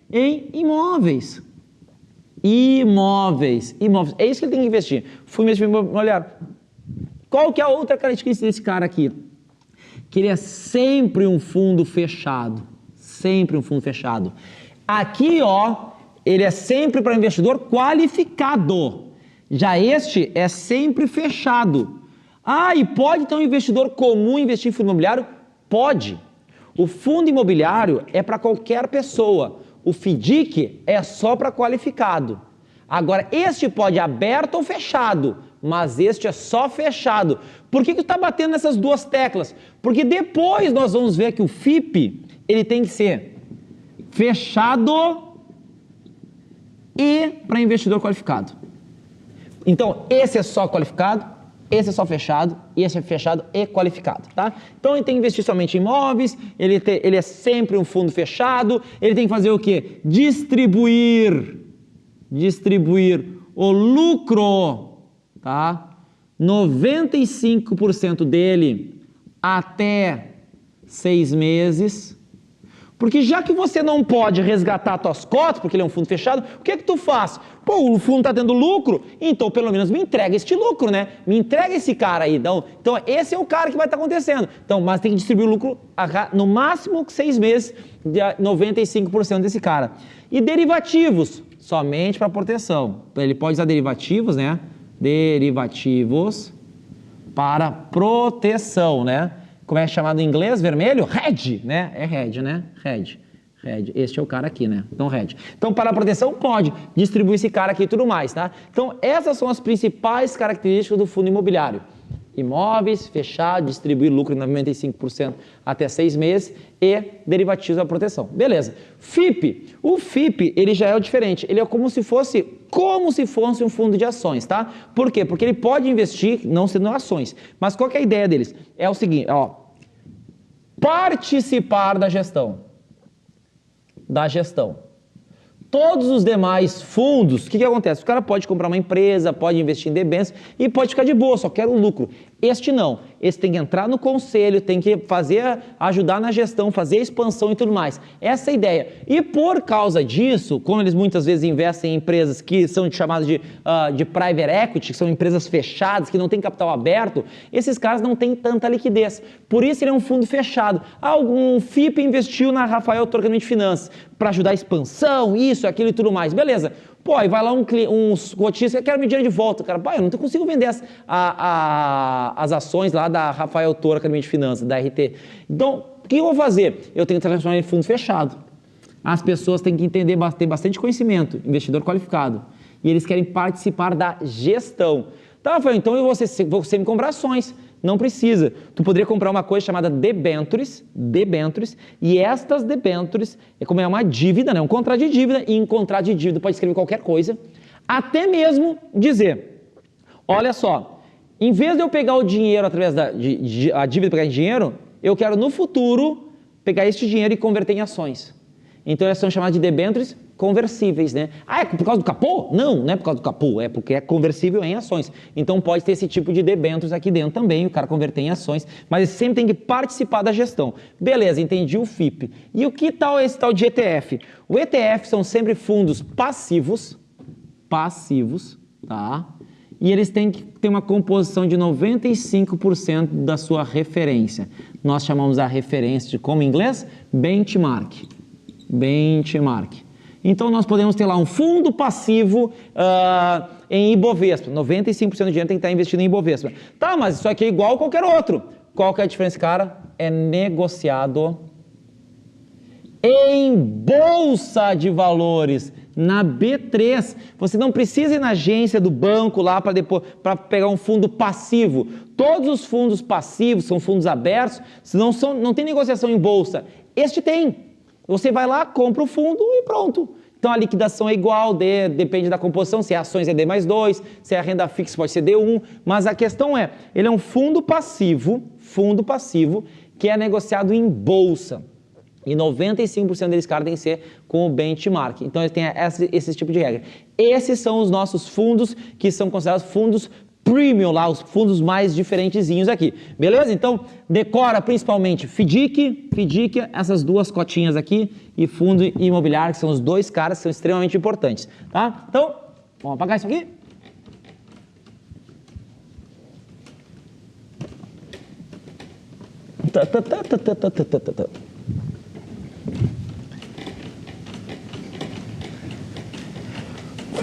Speaker 1: Em imóveis. Imóveis, é isso que ele tem que investir, fundo de investimento imobiliário. Qual que é a outra característica desse cara aqui? Que ele é sempre um fundo fechado. Sempre um fundo fechado. Aqui, ó, ele é sempre para investidor qualificado. Já este é sempre fechado. E pode então um investidor comum investir em fundo imobiliário? Pode. O fundo imobiliário é para qualquer pessoa. O FDIC é só para qualificado. Agora, este pode aberto ou fechado, mas este é só fechado. Por que tu está batendo nessas duas teclas? Porque depois nós vamos ver que o FIP, ele tem que ser fechado e para investidor qualificado. Então, esse é só qualificado, esse é só fechado, e esse é fechado e qualificado, tá? Então, ele tem que investir somente em imóveis, ele é sempre um fundo fechado, ele tem que fazer o quê? Distribuir o lucro, tá? 95% dele até 6 meses. Porque já que você não pode resgatar as tuas cotas, porque ele é um fundo fechado, o que é que tu faz? Pô, o fundo está tendo lucro, então pelo menos me entrega este lucro, né? Me entrega esse cara aí. Então esse é o cara que vai estar acontecendo. Então, mas tem que distribuir o lucro no máximo 6 meses, de 95% desse cara. E derivativos, somente para proteção. Então, ele pode usar derivativos, né? Derivativos para proteção, né? Como é chamado em inglês, vermelho? Hedge, né? É hedge, né? Hedge. Este é o cara aqui, né? Então, hedge. Então, para a proteção, pode distribuir esse cara aqui e tudo mais, tá? Então, essas são as principais características do fundo imobiliário. Imóveis, fechar, distribuir lucro em 95% até 6 meses e derivativos da proteção. Beleza. FIP. O FIP, ele já é diferente. Ele é como se fosse um fundo de ações, tá? Por quê? Porque ele pode investir, não sendo ações. Mas qual que é a ideia deles? É o seguinte, ó. Participar da gestão. Todos os demais fundos, o que acontece? O cara pode comprar uma empresa, pode investir em debêntures e pode ficar de boa, só quero o lucro. Este não, esse tem que entrar no conselho, tem que ajudar na gestão, fazer a expansão e tudo mais. Essa é a ideia. E por causa disso, como eles muitas vezes investem em empresas que são chamadas de private equity, que são empresas fechadas, que não têm capital aberto, esses caras não têm tanta liquidez. Por isso ele é um fundo fechado. Um FIP investiu na Rafael Toro Academia de Finanças para ajudar a expansão, isso, aquilo e tudo mais. Beleza. Pô, aí vai lá um cotista, quero meu dinheiro de volta. Cara, pai, eu não consigo vender as ações lá da Rafael Toro Academia de Finanças, da RT. Então, o que eu vou fazer? Eu tenho que transformar em fundo fechado. As pessoas têm que entender, ter bastante conhecimento, investidor qualificado. E eles querem participar da gestão. Tá, Rafael, então você me comprar ações. Não precisa. Tu poderia comprar uma coisa chamada debentures, e estas debentures, como é uma dívida, né? Um contrato de dívida, e em contrato de dívida pode escrever qualquer coisa, até mesmo dizer, olha só, em vez de eu pegar o dinheiro através a dívida pegar em dinheiro, eu quero no futuro pegar este dinheiro e converter em ações. Então elas são chamadas de debêntures conversíveis, né? Ah, é por causa do capô? Não, não é por causa do capô, é porque é conversível em ações. Então pode ter esse tipo de debêntures aqui dentro também, o cara converter em ações, mas sempre tem que participar da gestão. Beleza, entendi o FIP. E o que tal esse tal de ETF? O ETF são sempre fundos passivos, tá? E eles têm que ter uma composição de 95% da sua referência. Nós chamamos a referência de, como em inglês? Benchmark. Então, nós podemos ter lá um fundo passivo em Ibovespa. 95% do dinheiro tem que estar investido em Ibovespa. Tá, mas isso aqui é igual a qualquer outro. Qual que é a diferença, cara? É negociado em Bolsa de Valores, na B3. Você não precisa ir na agência do banco lá para pegar um fundo passivo. Todos os fundos passivos são fundos abertos, não tem negociação em Bolsa. Este tem. Você vai lá, compra o fundo e pronto. Então a liquidação é igual, depende da composição, se é ações é D+2, se é renda fixa pode ser D1, mas a questão é, ele é um fundo passivo, que é negociado em bolsa. E 95% deles, cara, tem que ser com o benchmark. Então ele tem esse tipo de regra. Esses são os nossos fundos, que são considerados fundos premium lá, os fundos mais diferentezinhos aqui, beleza? Então, decora principalmente FDIC, essas duas cotinhas aqui, e fundo imobiliário, que são os dois caras que são extremamente importantes, tá? Então, vamos apagar isso aqui.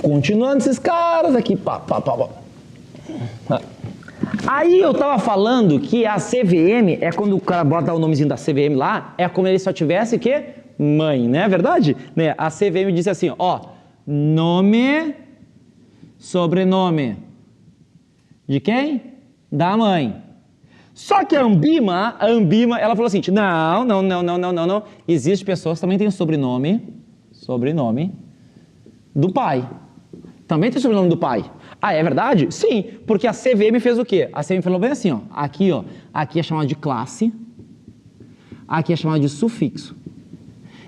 Speaker 1: Continuando esses caras aqui, Aí eu tava falando que a CVM é quando o cara bota o nomezinho da CVM lá, é como ele só tivesse que mãe, né? É verdade? Né? A CVM disse assim, ó, nome, sobrenome. De quem? Da mãe. Só que a Ambima, ela falou assim, não. Existem pessoas que também têm sobrenome do pai. Também tem sobrenome do pai. Ah, é verdade? Sim, porque a CVM fez o quê? A CVM falou bem assim, ó, aqui é chamado de classe, aqui é chamado de sufixo.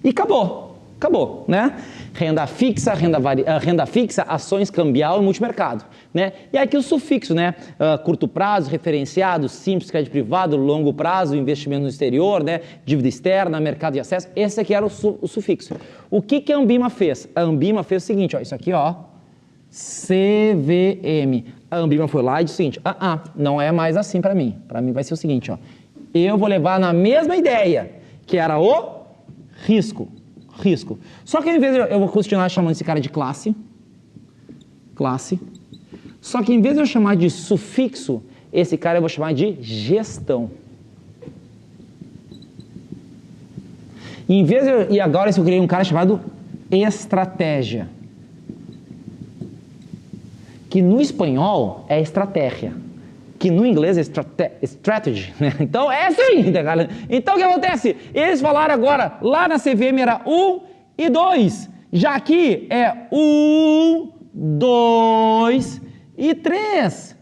Speaker 1: E acabou, né? Renda fixa, ações cambial e multimercado, né? E aqui o sufixo, né? Curto prazo, referenciado, simples, crédito privado, longo prazo, investimento no exterior, né? Dívida externa, mercado de acesso, esse aqui era o sufixo. O que a Ambima fez? A Ambima fez o seguinte, ó, isso aqui, ó, CVM. A Ambima foi lá e disse o seguinte, não é mais assim para mim vai ser o seguinte, ó, eu vou levar na mesma ideia, que era o risco. Só que ao invés eu vou continuar chamando esse cara de classe, só que em vez de eu chamar de sufixo, esse cara eu vou chamar de gestão. E agora eu criei um cara chamado estratégia, que no espanhol é estratégia, que no inglês é strategy, né? Então é assim, galera. Então o que acontece? Eles falaram agora, lá na CVM era 1 e 2, já aqui é 1, 2 e 3.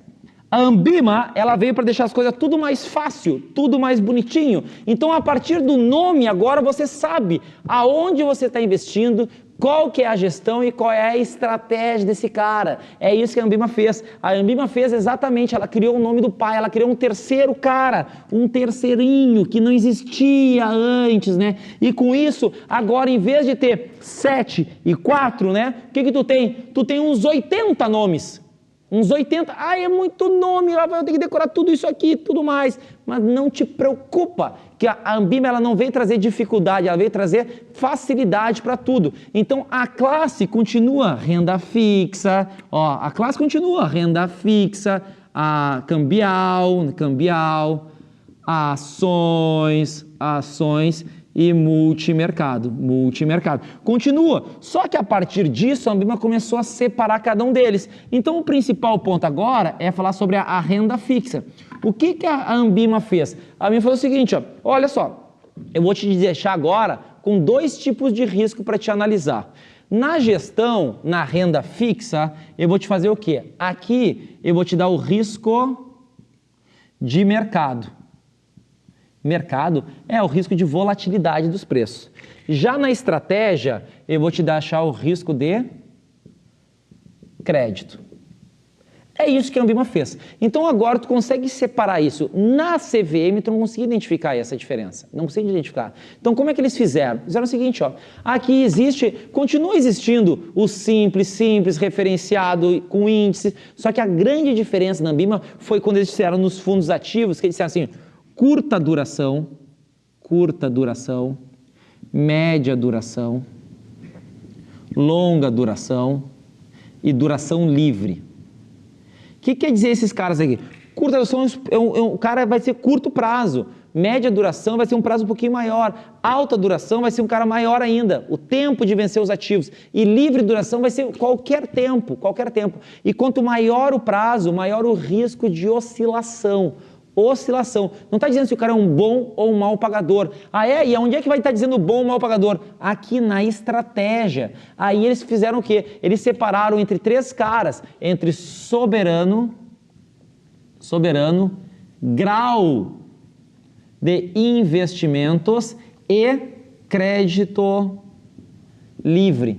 Speaker 1: A Ambima, ela veio para deixar as coisas tudo mais fácil, tudo mais bonitinho. Então, a partir do nome, agora você sabe aonde você está investindo, Qual que é a gestão e qual é a estratégia desse cara? É isso que a Ambima fez. A Ambima fez exatamente, ela criou o nome do pai, ela criou um terceiro cara, um terceirinho que não existia antes, né? E com isso, agora em vez de ter 7 e 4, né? O que tu tem? Tu tem uns 80 nomes. Uns 80, é muito nome, eu tenho que decorar tudo isso aqui, tudo mais. Mas não te preocupa, que a Ambima ela não veio trazer dificuldade, ela veio trazer facilidade para tudo. Então a classe continua renda fixa, a classe continua renda fixa, a cambial, ações e multimercado. Continua, só que a partir disso a Ambima começou a separar cada um deles. Então o principal ponto agora é falar sobre a renda fixa. O que a Ambima fez? A Ambima fez o seguinte, olha só, eu vou te deixar agora com 2 tipos de risco para te analisar. Na gestão, na renda fixa, eu vou te fazer o quê? Aqui eu vou te dar o risco de mercado. Mercado é o risco de volatilidade dos preços. Já na estratégia, eu vou te deixar o risco de crédito. É isso que a Ambima fez. Então agora tu consegue separar isso. Na CVM tu não conseguia identificar essa diferença. Não consegue identificar. Então como é que eles fizeram? Fizeram o seguinte, aqui continua existindo o simples, referenciado com índice, só que a grande diferença na Ambima foi quando eles fizeram nos fundos ativos, que eles disseram assim, curta duração, média duração, longa duração e duração livre. O que quer dizer esses caras aqui? Curta duração, o cara vai ser curto prazo, média duração vai ser um prazo um pouquinho maior, alta duração vai ser um cara maior ainda, o tempo de vencer os ativos, e livre duração vai ser qualquer tempo. E quanto maior o prazo, maior o risco de oscilação. Não está dizendo se o cara é um bom ou um mau pagador. E onde é que vai estar dizendo bom ou mau pagador? Aqui na estratégia. Aí eles fizeram o quê? Eles separaram entre 3 caras, entre soberano, grau de investimentos e crédito livre.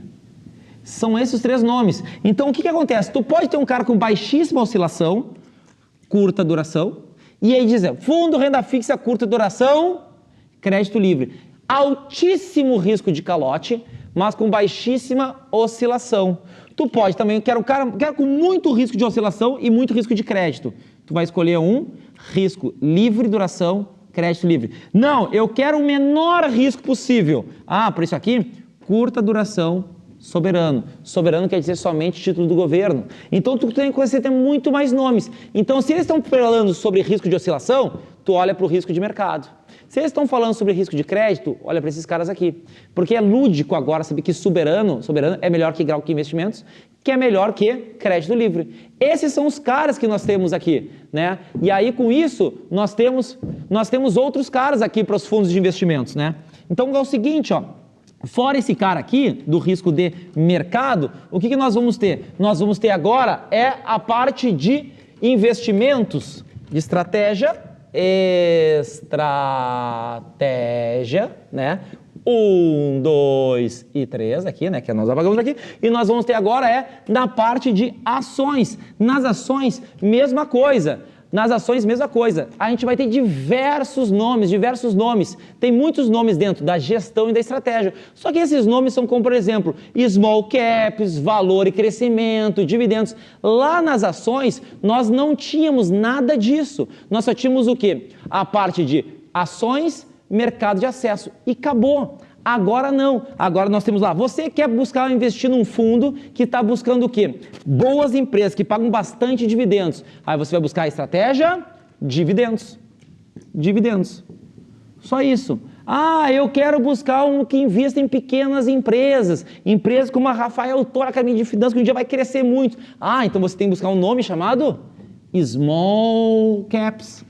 Speaker 1: São esses 3 nomes. Então o que acontece? Tu pode ter um cara com baixíssima oscilação, curta duração, e aí diz, fundo renda fixa, curta duração, crédito livre. Altíssimo risco de calote, mas com baixíssima oscilação. Tu pode também, quero com muito risco de oscilação e muito risco de crédito. Tu vai escolher risco livre duração, crédito livre. Não, eu quero o menor risco possível. Por isso aqui, curta duração, soberano. Soberano quer dizer somente título do governo. Então, tu tem que ter muito mais nomes. Então, se eles estão falando sobre risco de oscilação, tu olha para o risco de mercado. Se eles estão falando sobre risco de crédito, olha para esses caras aqui. Porque é lúdico agora saber que soberano é melhor que grau que investimentos, que é melhor que crédito livre. Esses são os caras que nós temos aqui, né? E aí, com isso, nós temos outros caras aqui para os fundos de investimentos, né? Então, é o seguinte, fora esse cara aqui, do risco de mercado, o que nós vamos ter? Nós vamos ter agora a parte de investimentos, de estratégia, né? 1, 2 e 3 aqui, né? Que nós apagamos aqui. E nós vamos ter agora na parte de ações. Nas ações, mesma coisa. A gente vai ter diversos nomes. Tem muitos nomes dentro da gestão e da estratégia. Só que esses nomes são como, por exemplo, small caps, valor e crescimento, dividendos. Lá nas ações, nós não tínhamos nada disso. Nós só tínhamos o quê? A parte de ações, mercado de acesso. E acabou. Agora não. Agora nós temos lá. Você quer investir num fundo que está buscando o quê? Boas empresas que pagam bastante dividendos. Aí você vai buscar a estratégia, dividendos. Só isso. Eu quero buscar um que invista em pequenas empresas. Empresas como a Rafael Toro Academia de Finanças, que um dia vai crescer muito. Então você tem que buscar um nome chamado Small Caps.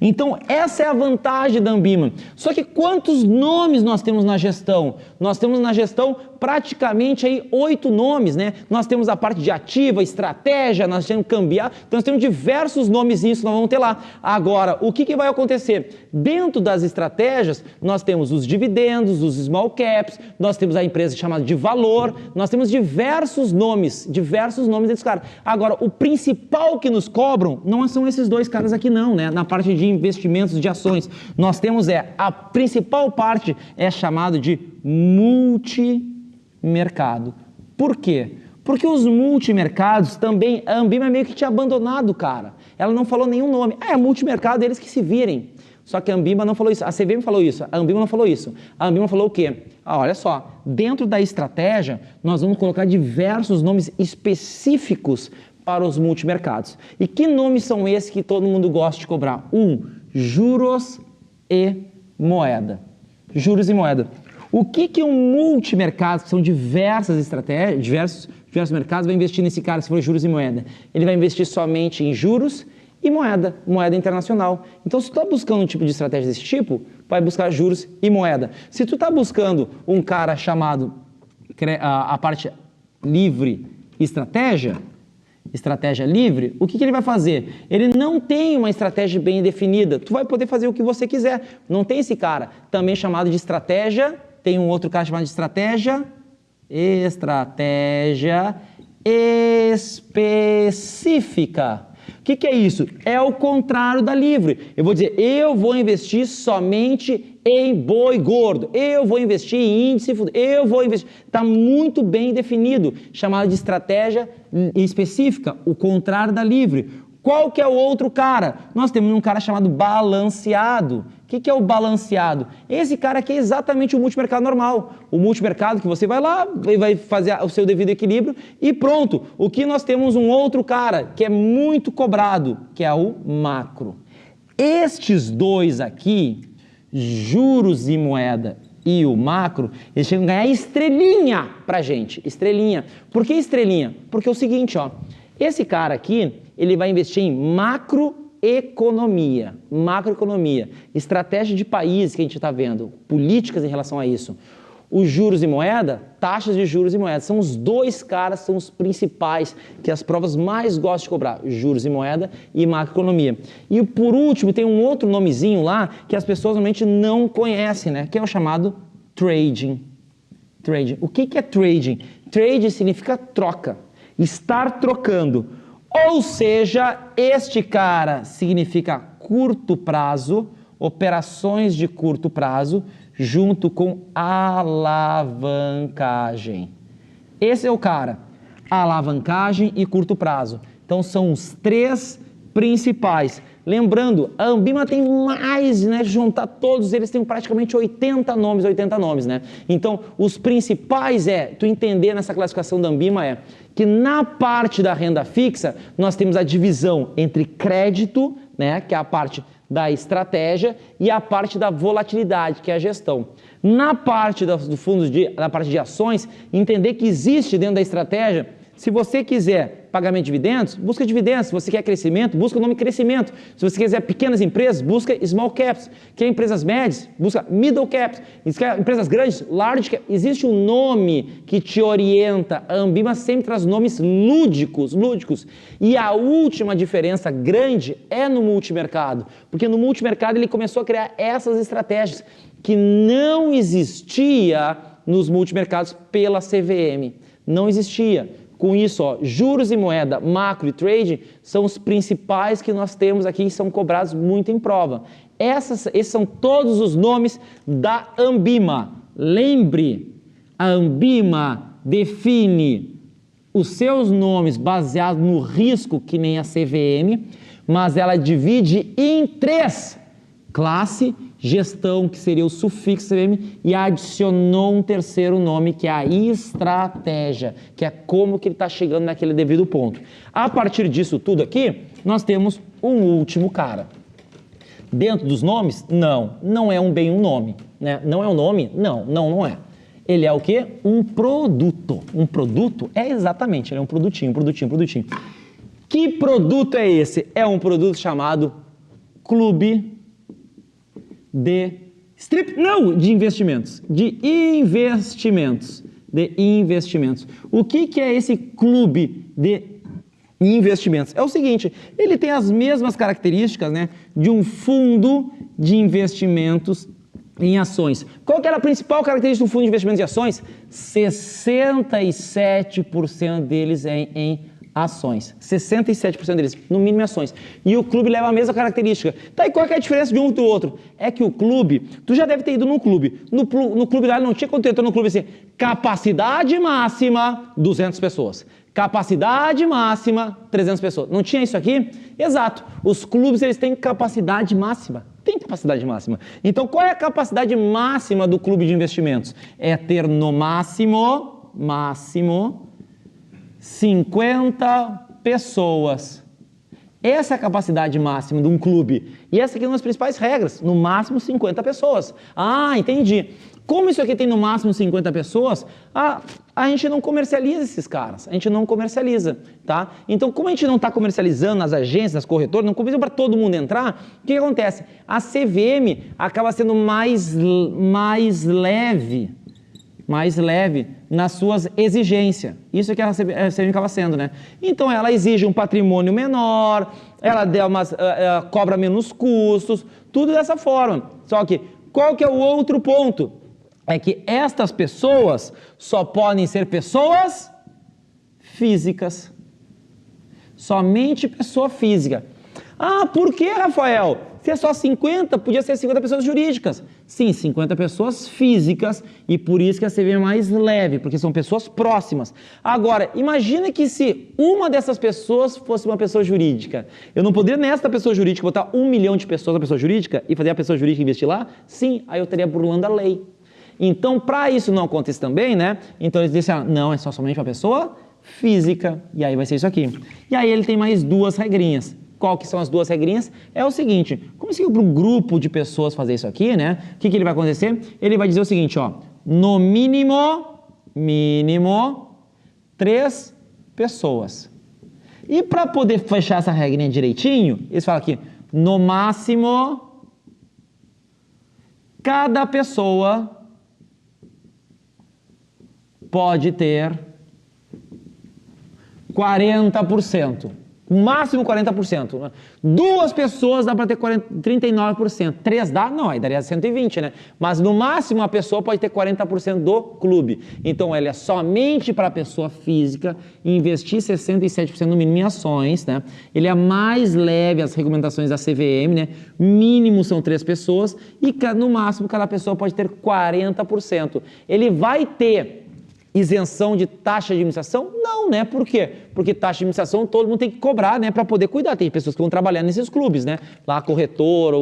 Speaker 1: Então, essa é a vantagem da Ambima. Só que quantos nomes nós temos na gestão? Nós temos na gestão praticamente aí 8 nomes, né? Nós temos a parte de ativa, estratégia, nós temos cambiar, então nós temos diversos nomes isso nós vamos ter lá. Agora, o que vai acontecer? Dentro das estratégias, nós temos os dividendos, os small caps, nós temos a empresa chamada de valor, nós temos diversos nomes desses caras. Agora, o principal que nos cobram não são esses dois caras aqui não, né? Na parte de investimentos de ações, nós temos a principal parte é chamado de multimercado. Por quê? Porque os multimercados também, a Ambima meio que tinha abandonado, cara. Ela não falou nenhum nome. É multimercado, eles que se virem. Só que a Ambima não falou isso. A CVM falou isso. A Ambima não falou isso. A Ambima falou o quê? Olha só, dentro da estratégia, nós vamos colocar diversos nomes específicos para os multimercados. E que nomes são esses que todo mundo gosta de cobrar? Juros e moeda. Juros e moeda. O que um multimercado, que são diversas estratégias, diversos mercados, vai investir nesse cara se for juros e moeda? Ele vai investir somente em juros e moeda internacional. Então, se tu está buscando um tipo de estratégia desse tipo, vai buscar juros e moeda. Se tu está buscando um cara chamado a parte livre estratégia livre, o que ele vai fazer? Ele não tem uma estratégia bem definida. Tu vai poder fazer o que você quiser. Não tem esse cara também chamado de estratégia. Tem um outro cara chamado de estratégia específica. O que é isso? É o contrário da livre. Eu vou dizer, eu vou investir somente em boi gordo, eu vou investir em índice, eu vou investir... Está muito bem definido, chamado de estratégia específica, o contrário da livre. Qual que é o outro cara? Nós temos um cara chamado balanceado. O que é o balanceado? Esse cara aqui é exatamente o multimercado normal. O multimercado que você vai lá, vai fazer o seu devido equilíbrio e pronto. O que nós temos um outro cara que é muito cobrado, que é o macro. Estes dois aqui, juros e moeda e o macro, eles chegam a ganhar estrelinha pra gente. Estrelinha. Por que estrelinha? Porque é o seguinte, ó. Esse cara aqui, ele vai investir em macroeconomia, estratégia de país que a gente está vendo, políticas em relação a isso. Os juros e moeda, taxas de juros e moeda, são os dois caras, são os principais, que as provas mais gostam de cobrar, juros e moeda e macroeconomia. E por último, tem um outro nomezinho lá, que as pessoas normalmente não conhecem, né? Que é o chamado trading. O que é trading? Trade significa troca, estar trocando. Ou seja, este cara significa curto prazo, operações de curto prazo, junto com alavancagem. Esse é o cara, alavancagem e curto prazo. Então são os três principais. Lembrando, a Ambima tem mais, né? Juntar todos eles tem praticamente 80 nomes, né? Então, os principais tu entender nessa classificação da Ambima que na parte da renda fixa, nós temos a divisão entre crédito, né? Que é a parte da estratégia, e a parte da volatilidade, que é a gestão. Na parte do fundo na parte de ações, entender que existe dentro da estratégia, se você quiser pagamento de dividendos, busca dividendos. Se você quer crescimento, busca o nome crescimento. Se você quiser pequenas empresas, busca small caps. Quer empresas médias, busca middle caps. Se quer empresas grandes, large caps. Existe um nome que te orienta. A Ambima sempre traz nomes lúdicos. E a última diferença grande é no multimercado. Porque no multimercado ele começou a criar essas estratégias que não existia nos multimercados pela CVM. Não existia. Com isso, ó, juros e moeda, macro e trade são os principais que nós temos aqui e são cobrados muito em prova. Esses são todos os nomes da Ambima. Lembre, a Ambima define os seus nomes baseados no risco, que nem a CVM, mas ela divide em 3: classe, gestão, que seria o sufixo CVM, e adicionou um terceiro nome, que é a estratégia, que é como que ele está chegando naquele devido ponto. A partir disso tudo aqui, nós temos um último cara. Dentro dos nomes, não é bem um nome, né? Não é um nome? Não é. Ele é o quê? Um produto. Um produto exatamente, ele é um produtinho. Que produto é esse? É um produto chamado clube de de investimentos. De investimentos. O que é esse clube de investimentos? É o seguinte, ele tem as mesmas características, né, de um fundo de investimentos em ações. Qual que era a principal característica do fundo de investimentos em ações? 67% deles é em ações. 67% deles, no mínimo em ações. E o clube leva a mesma característica. Tá, e qual que é a diferença de um do outro? É que o clube, tu já deve ter ido num clube. No clube lá não tinha quando tu entrou no clube assim, capacidade máxima 200 pessoas. Capacidade máxima 300 pessoas. Não tinha isso aqui? Exato. Os clubes eles têm capacidade máxima. Tem capacidade máxima. Então qual é a capacidade máxima do clube de investimentos? É ter no máximo 50 pessoas. Essa é a capacidade máxima de um clube. E essa aqui é uma das principais regras. No máximo 50 pessoas. Ah, entendi. Como isso aqui tem no máximo 50 pessoas, a gente não comercializa esses caras. A gente não comercializa, tá? Então, como a gente não está comercializando nas agências, nas corretoras, não comercializa para todo mundo entrar, o que acontece? A CVM acaba sendo mais leve nas suas exigências. Isso é que a CVM acaba sendo, né? Então, ela exige um patrimônio menor, ela cobra menos custos, tudo dessa forma. Só que, qual que é o outro ponto? É que estas pessoas só podem ser pessoas físicas. Somente pessoa física. Ah, por que, Rafael? Se é só 50, podia ser 50 pessoas jurídicas. Sim, 50 pessoas físicas e por isso que a CVM é mais leve, porque são pessoas próximas. Agora, imagina que se uma dessas pessoas fosse uma pessoa jurídica. Eu não poderia nesta pessoa jurídica botar 1 milhão de pessoas na pessoa jurídica e fazer a pessoa jurídica investir lá? Sim, aí eu estaria burlando a lei. Então, para isso não acontecer também, né? Então eles disseram, não, é só somente para pessoa física. E aí vai ser isso aqui. E aí ele tem mais duas regrinhas. Qual que são as duas regrinhas? É o seguinte, como se para um grupo de pessoas fazer isso aqui, né? O que ele vai acontecer? Ele vai dizer o seguinte, ó, no mínimo 3 pessoas. E para poder fechar essa regrinha direitinho, eles falam aqui, no máximo, cada pessoa pode ter 40%. Máximo 40%. 2 pessoas dá para ter 39%. 3 dá? Não, aí daria 120, né? Mas no máximo a pessoa pode ter 40% do clube. Então ele é somente para a pessoa física investir 67% no mínimo em ações, né? Ele é mais leve as recomendações da CVM, né? Mínimo são 3 pessoas e no máximo cada pessoa pode ter 40%. Ele vai ter isenção de taxa de administração? Não, né? Por quê? Porque taxa de administração todo mundo tem que cobrar, né? Para poder cuidar. Tem pessoas que vão trabalhar nesses clubes, né? Lá a corretora,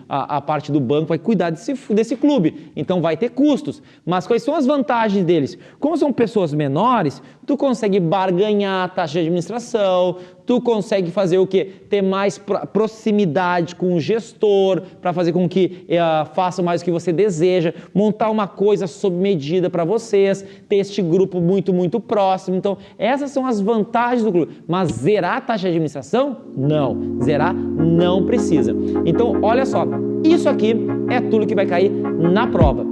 Speaker 1: a parte do banco vai cuidar desse clube. Então vai ter custos. Mas quais são as vantagens deles? Como são pessoas menores, tu consegue barganhar a taxa de administração, tu consegue fazer o quê? Ter mais proximidade com o gestor, para fazer com que faça mais o que você deseja, montar uma coisa sob medida para vocês, ter este grupo muito, muito próximo. Então, essas são as vantagens do clube. Mas zerar a taxa de administração? Não. Zerar não precisa. Então, olha só, isso aqui é tudo que vai cair na prova.